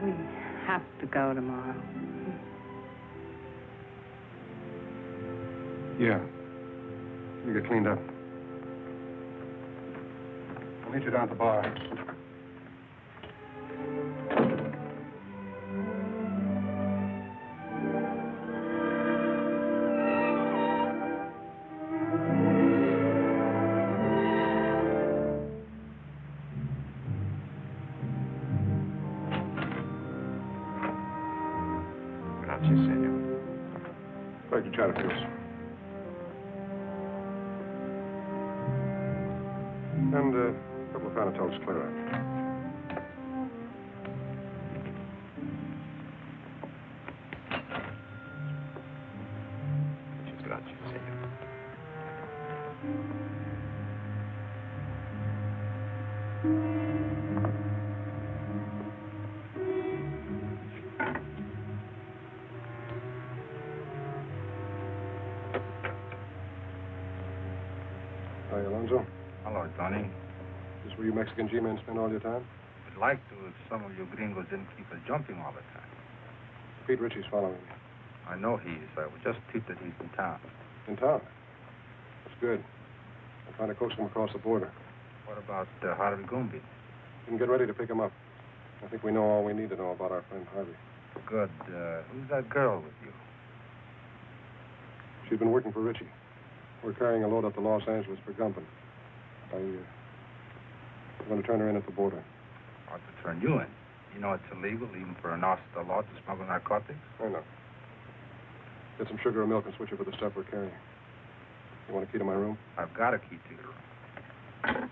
We have to go tomorrow. Yeah. You get cleaned up. I'll meet you down at the bar. Gracias, senor. Glad you chatted to us. And a couple of Panatellas clear out. Muchas gracias, senor. Hi, Alonzo. Hello, Tony. Is this where you Mexican G-men spend all your time? I'd like to if some of you gringos didn't keep us jumping all the time. Pete Ritchie's following me. I know he is. I was just tipped that he's in town. In town? That's good. I'm trying to coax him across the border. What about Harvey Gumby? You can get ready to pick him up. I think we know all we need to know about our friend Harvey. Good. Who's that girl with you? She's been working for Ritchie. We're carrying a load up to Los Angeles for Gumpen. I'm going to turn her in at the border. Ought to turn you in. You know it's illegal, even for an officer of the law, to smuggle narcotics? I know. Get some sugar or milk and switch it for the stuff we're carrying. You want a key to my room? I've got a key to your room.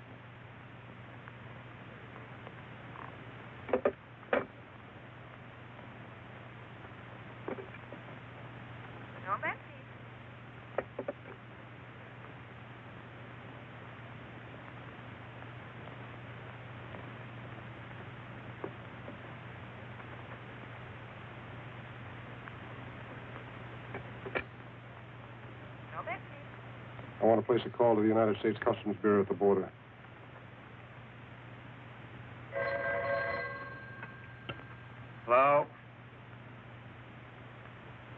I want to place a call to the United States Customs Bureau at the border. Hello?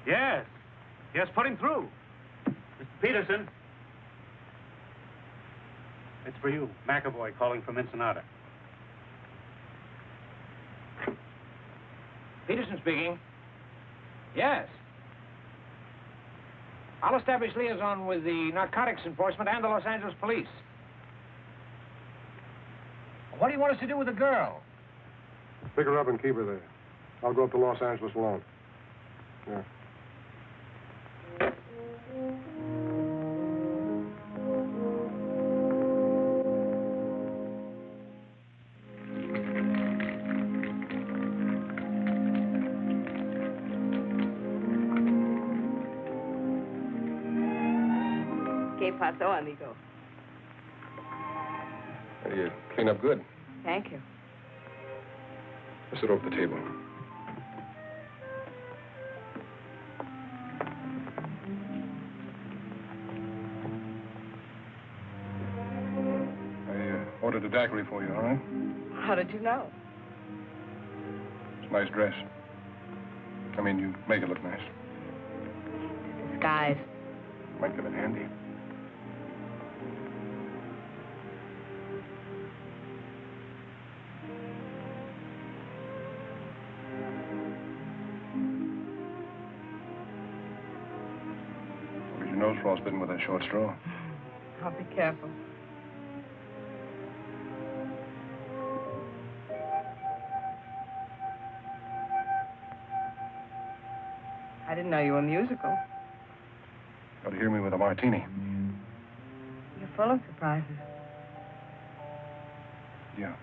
Yes. Yes, put him through. Mr. Peterson. It's for you. McAvoy calling from Ensenada. Peterson speaking. Yes. I'll establish liaison with the narcotics enforcement and the Los Angeles police. What do you want us to do with the girl? Pick her up and keep her there. I'll go up to Los Angeles alone. Yeah. ¿Qué pasó, amigo? You clean up good. Thank you. Let's sit over at the table. I ordered a daiquiri for you, all right? How did you know? It's a nice dress. I mean, you make it look nice. Disguise. Might come in handy. Your nose frostbitten with a short straw. I'll be careful. I didn't know you were musical. Got to hear me with a martini. You're full of surprises. Yeah.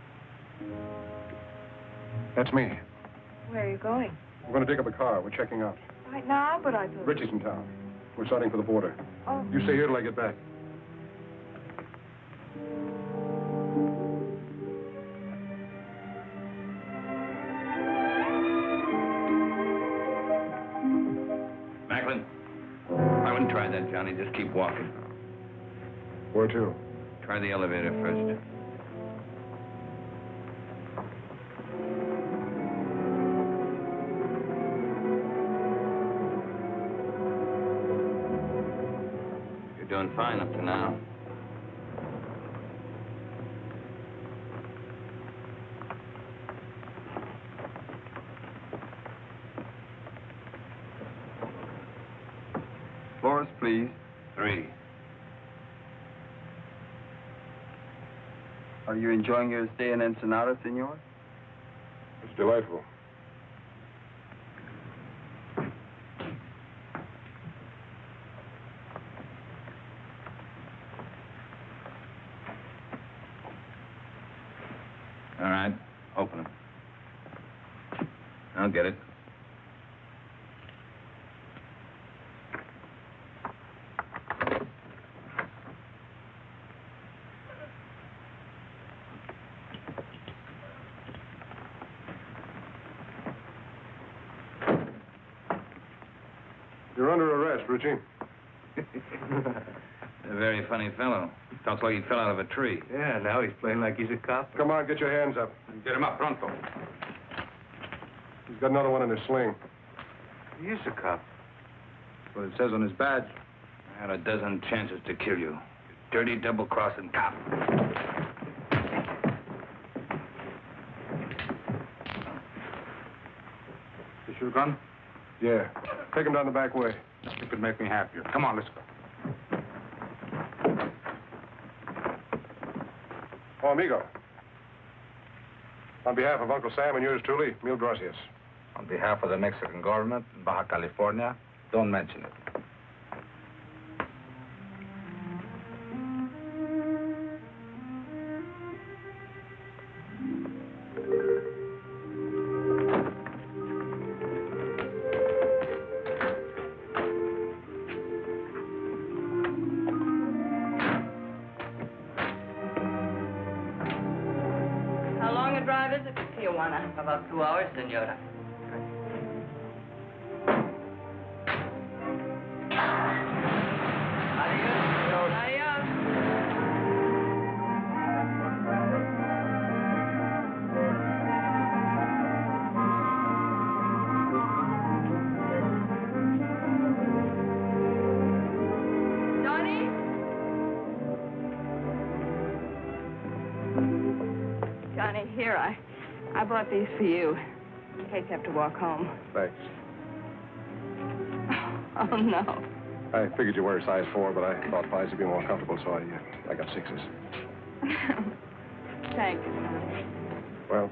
That's me. Where are you going? We're going to dig up a car. We're checking out. Right now, but I thought... Richie's in town. We're starting for the border. Oh. You stay here till I get back. Macklin, I wouldn't try that, Johnny. Just keep walking. Where to? Try the elevator first. You're doing fine up to now. Floors, please. 3. Are you enjoying your stay in Ensenada, senor? It's delightful. All right, open them. I'll get it. You're under arrest, Richie. A very funny fellow. Talks like he fell out of a tree. Yeah, now he's playing like he's a cop. Come on, get your hands up. Get him up, pronto. He's got another one in his sling. He is a cop. That's what it says on his badge. I had a dozen chances to kill you. You dirty, double-crossing cop. Is your gun? Yeah. Take him down the back way. You could make me happier. Come on, let's go. Oh, amigo. On behalf of Uncle Sam and yours truly, mil gracias. On behalf of the Mexican government in Baja California, Don't mention it. How long a drive is it to Tijuana? About 2 hours, senora. Adios. Johnny? Johnny, here, I bought these for you, in case you have to walk home. Thanks. Oh, no. I figured you wear a size 4, but I thought 5s would be more comfortable, so I got 6s. Thanks. Well,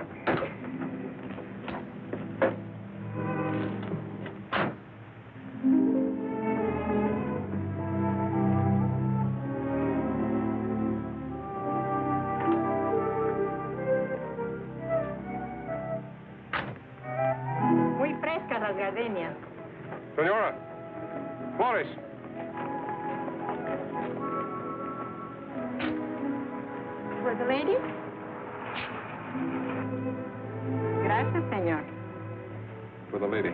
Muy frescas las gardenias. Senora! Flores! For the lady? Gracias, señor. For the lady.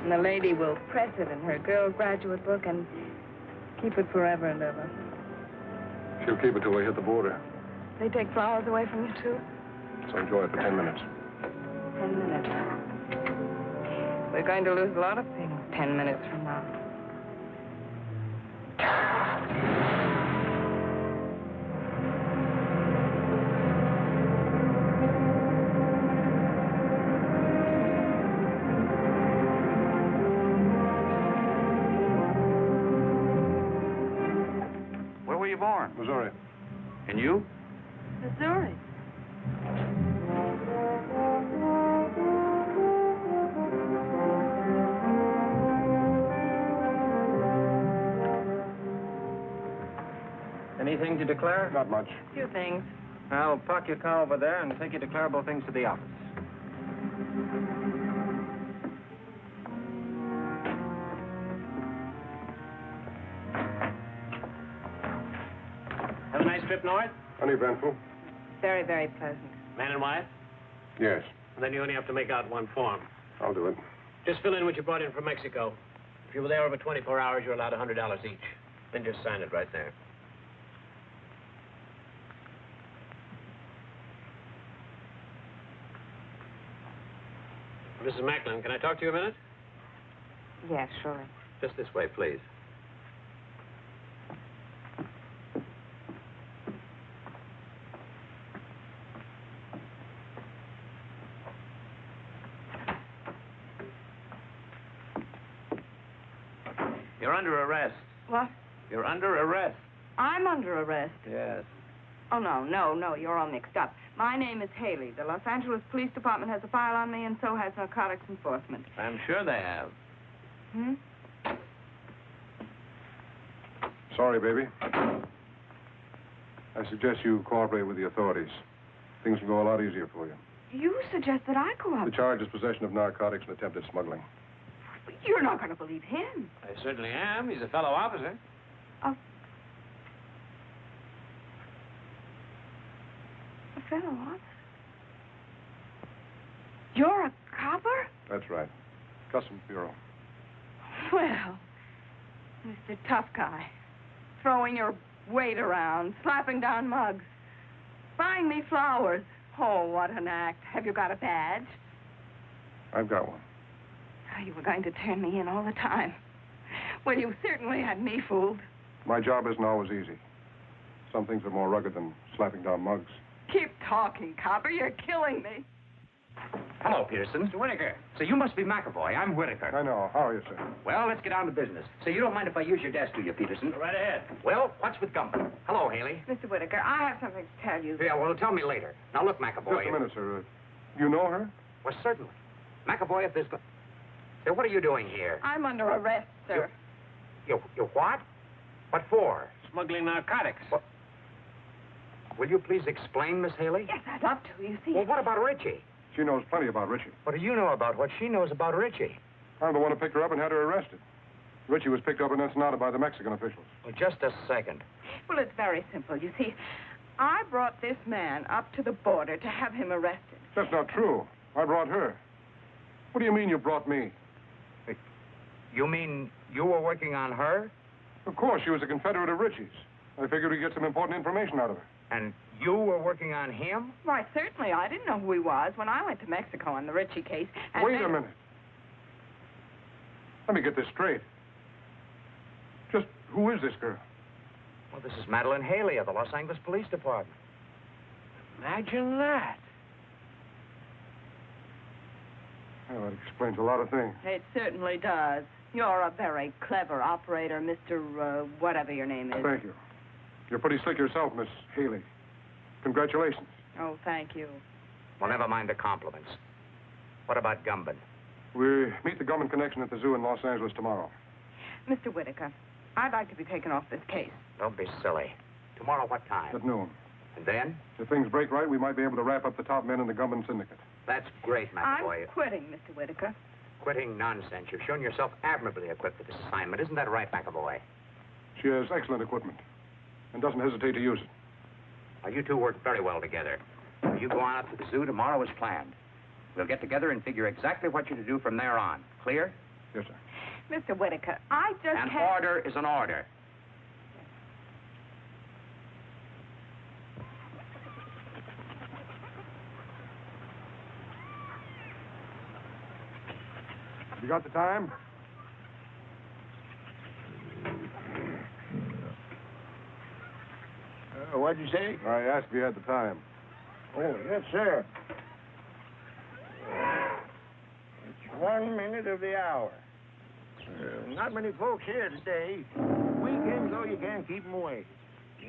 And the lady will press it in her girl graduate book and keep it forever and ever. She'll keep it till we hit the border. They take flowers away from you, too? So enjoy it for 10 minutes. 10 minutes. We're going to lose a lot of things 10 minutes from now. Where were you born? Missouri. And you? Missouri. Anything to declare? Not much. A few things. I'll park your car over there and take your declarable things to the office. Have a nice trip north? Uneventful? Very, very pleasant. Man and wife? Yes. Then you only have to make out one form. I'll do it. Just fill in what you brought in from Mexico. If you were there over 24 hours, you're allowed $100 each. Then just sign it right there. Mrs. Macklin, can I talk to you a minute? Yes, surely. Just this way, please. You're under arrest. What? You're under arrest. I'm under arrest. Yes. Oh, no, you're all mixed up. My name is Haley. The Los Angeles Police Department has a file on me, and so has Narcotics Enforcement. I'm sure they have. Hmm? Sorry, baby. I suggest you cooperate with the authorities. Things will go a lot easier for you. You suggest that I cooperate? The charge is possession of narcotics and attempted smuggling. You're not going to believe him. I certainly am. He's a fellow officer. A fellow officer? You're a copper? That's right. Customs Bureau. Well, Mr. Tough Guy, throwing your weight around, slapping down mugs, buying me flowers. Oh, what an act. Have you got a badge? I've got one. Oh, you were going to turn me in all the time. Well, you certainly had me fooled. My job isn't always easy. Some things are more rugged than slapping down mugs. Keep talking, copper. You're killing me. Hello, Peterson. Mr. Whitaker. So you must be McAvoy. I'm Whitaker. I know. How are you, sir? Well, let's get down to business. So you don't mind if I use your desk, do you, Peterson? Go right ahead. Well, what's with Gumbo? Hello, Haley. Mr. Whitaker, I have something to tell you. Yeah, well, tell me later. Now, look, McAvoy. Just a minute, sir. You know her? Well, certainly. McAvoy, if there's... Say, what are you doing here? I'm under arrest, sir. You what? What for? Smuggling narcotics. What? Will you please explain, Miss Haley? Yes, I'd love to, you see. Well, what about Richie? She knows plenty about Richie. What do you know about what she knows about Richie? I'm the one who picked her up and had her arrested. Richie was picked up in Ensenada by the Mexican officials. Well, just a second. Well, it's very simple. You see, I brought this man up to the border to have him arrested. That's not true. I brought her. What do you mean you brought me? You mean you were working on her? Of course, she was a Confederate of Richie's. I figured we'd get some important information out of her. And you were working on him? Why, certainly. I didn't know who he was when I went to Mexico on the Richie case. And Wait a minute. Let me get this straight. Just who is this girl? Well, this is Madeline Haley of the Los Angeles Police Department. Imagine that. Well, that explains a lot of things. It certainly does. You're a very clever operator, Mr. Whatever your name is. Thank you. You're pretty slick yourself, Miss Haley. Congratulations. Oh, thank you. Well, never mind the compliments. What about Gumban? We meet the Gumman Connection at the zoo in Los Angeles tomorrow. Mr. Whitaker, I'd like to be taken off this case. Don't be silly. Tomorrow, what time? At noon. And then? If things break right, we might be able to wrap up the top men in the Gumman Syndicate. That's great, McAvoy. I'm quitting, Mr. Whitaker. Quitting nonsense. You've shown yourself admirably equipped for this assignment. Isn't that right, McAvoy? She has excellent equipment and doesn't hesitate to use it. Now, you two work very well together. You go on up to the zoo tomorrow as planned. We'll get together and figure exactly what you're to do from there on. Clear? Yes, sir. Mr. Whitaker, I just An can't... order is an order. You got the time? What'd you say? I asked if you had the time. Oh, yes, sir. It's 1 minute of the hour. Not many folks here today. Weekends, though, you can't keep them away.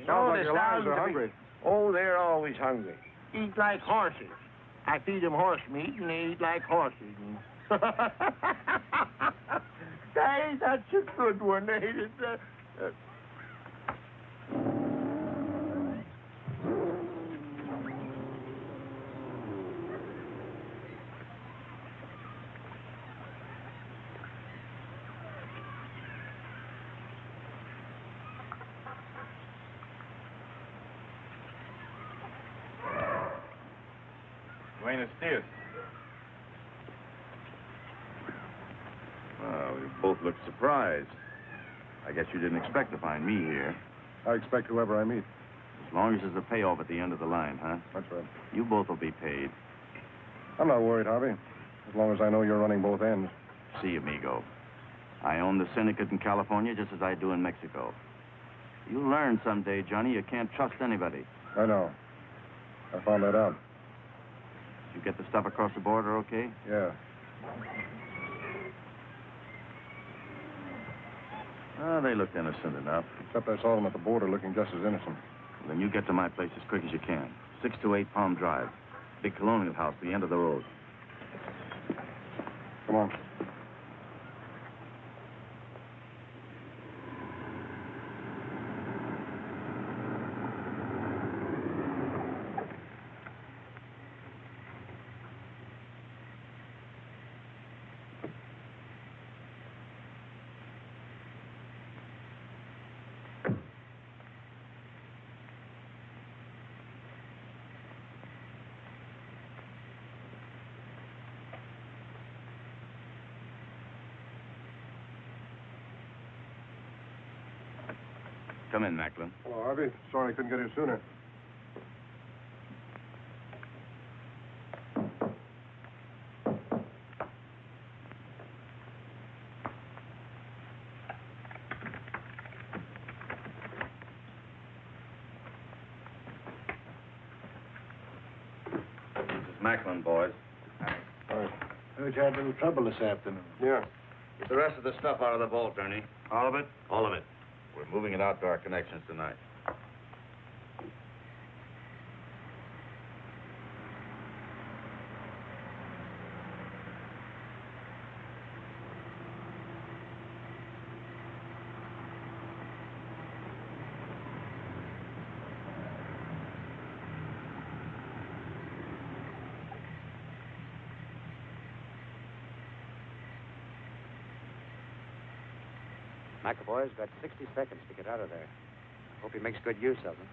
Sounds like your lions are hungry. Oh, they're always hungry. Eat like horses. I feed them horse meat, and they eat like horses. Hey, that's a good one, ain't it? Buenos dias. Well, you both look surprised. I guess you didn't expect to find me here. I expect whoever I meet. As long as there's a payoff at the end of the line, huh? That's right. You both will be paid. I'm not worried, Harvey. As long as I know you're running both ends. See, amigo. I own the syndicate in California just as I do in Mexico. You'll learn someday, Johnny, you can't trust anybody. I know. I found that out. You get the stuff across the border okay? Yeah. Oh, they looked innocent enough. Except I saw them at the border looking just as innocent. Well, then you get to my place as quick as you can. 628 Palm Drive. Big colonial house, the end of the road. Come on. Come in, Macklin. Hello, Harvey. Sorry I couldn't get here sooner. This is Macklin, boys. Hi. Heard you had a little trouble this afternoon. Yeah. Get the rest of the stuff out of the vault, Ernie. All of it? All of it. We're moving it out to our connections tonight. McAvoy's got 60 seconds to get out of there. Hope he makes good use of them.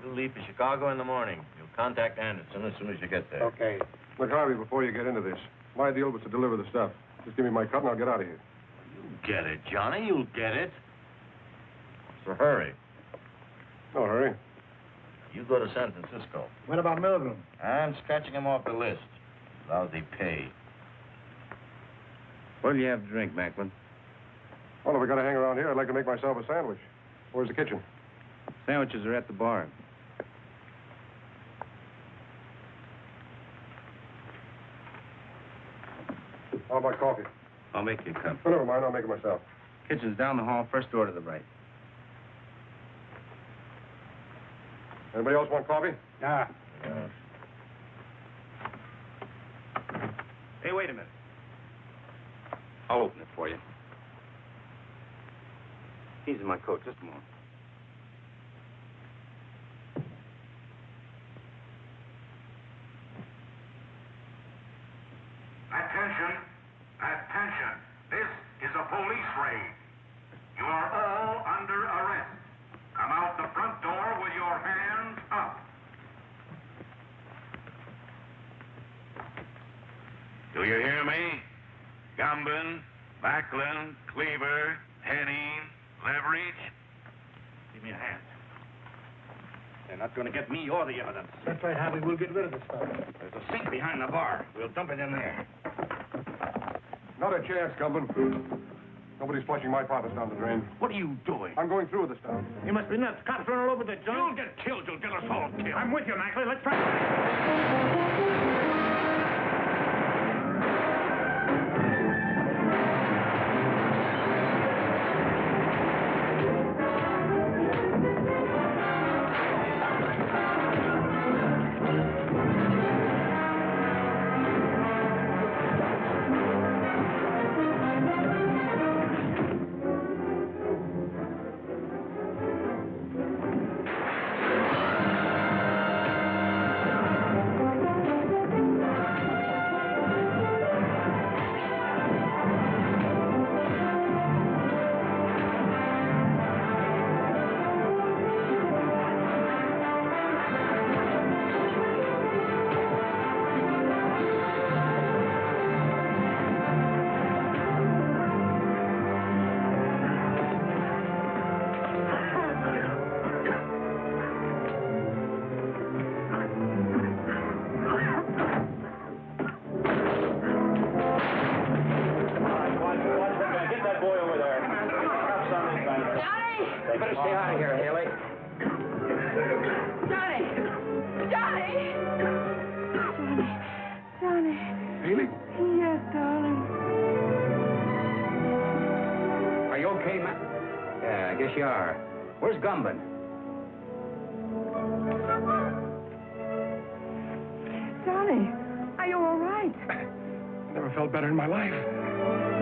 You leave for Chicago in the morning. You'll contact Anderson as soon as you get there. Okay. Look, Harvey, before you get into this, my deal was to deliver the stuff. Just give me my cut and I'll get out of here. Get it, Johnny. You'll get it. So hurry. No hurry. You go to San Francisco. What about Milgram? I'm scratching him off the list. Lousy pay. What'll you have to drink, Macklin? Well, if I got to hang around here, I'd like to make myself a sandwich. Where's the kitchen? Sandwiches are at the bar. How about coffee? I'll make you a cup. Oh, never mind. I'll make it myself. Kitchen's down the hall, first door to the right. Anybody else want coffee? Ah. Hey, wait a minute. I'll open it for you. He's in my coat. Just a moment. Attention. Attention. This is a police raid. You are all under arrest. Come out the front door with your hands up. Do you hear me? Gumbin, Macklin, Cleaver, Henning, Leverage. Give me a hand. They're not going to get me or the evidence. That's right, Harvey. We'll get rid of the stuff. There's a sink behind the bar. We'll dump it in there. Not a chance, Gumbin. Nobody's flushing my profits down the drain. What are you doing? I'm going through with the stuff. You must be nuts. Cops run all over the joint. You'll get killed. You'll get us all killed. I'm with you, Macklin. Let's try. You better stay out of here, Haley. Johnny! Johnny! Johnny. Haley? Yes, darling. Are you okay, Matt? Yeah, I guess you are. Where's Gumbin? Johnny, are you all right? Never felt better in my life.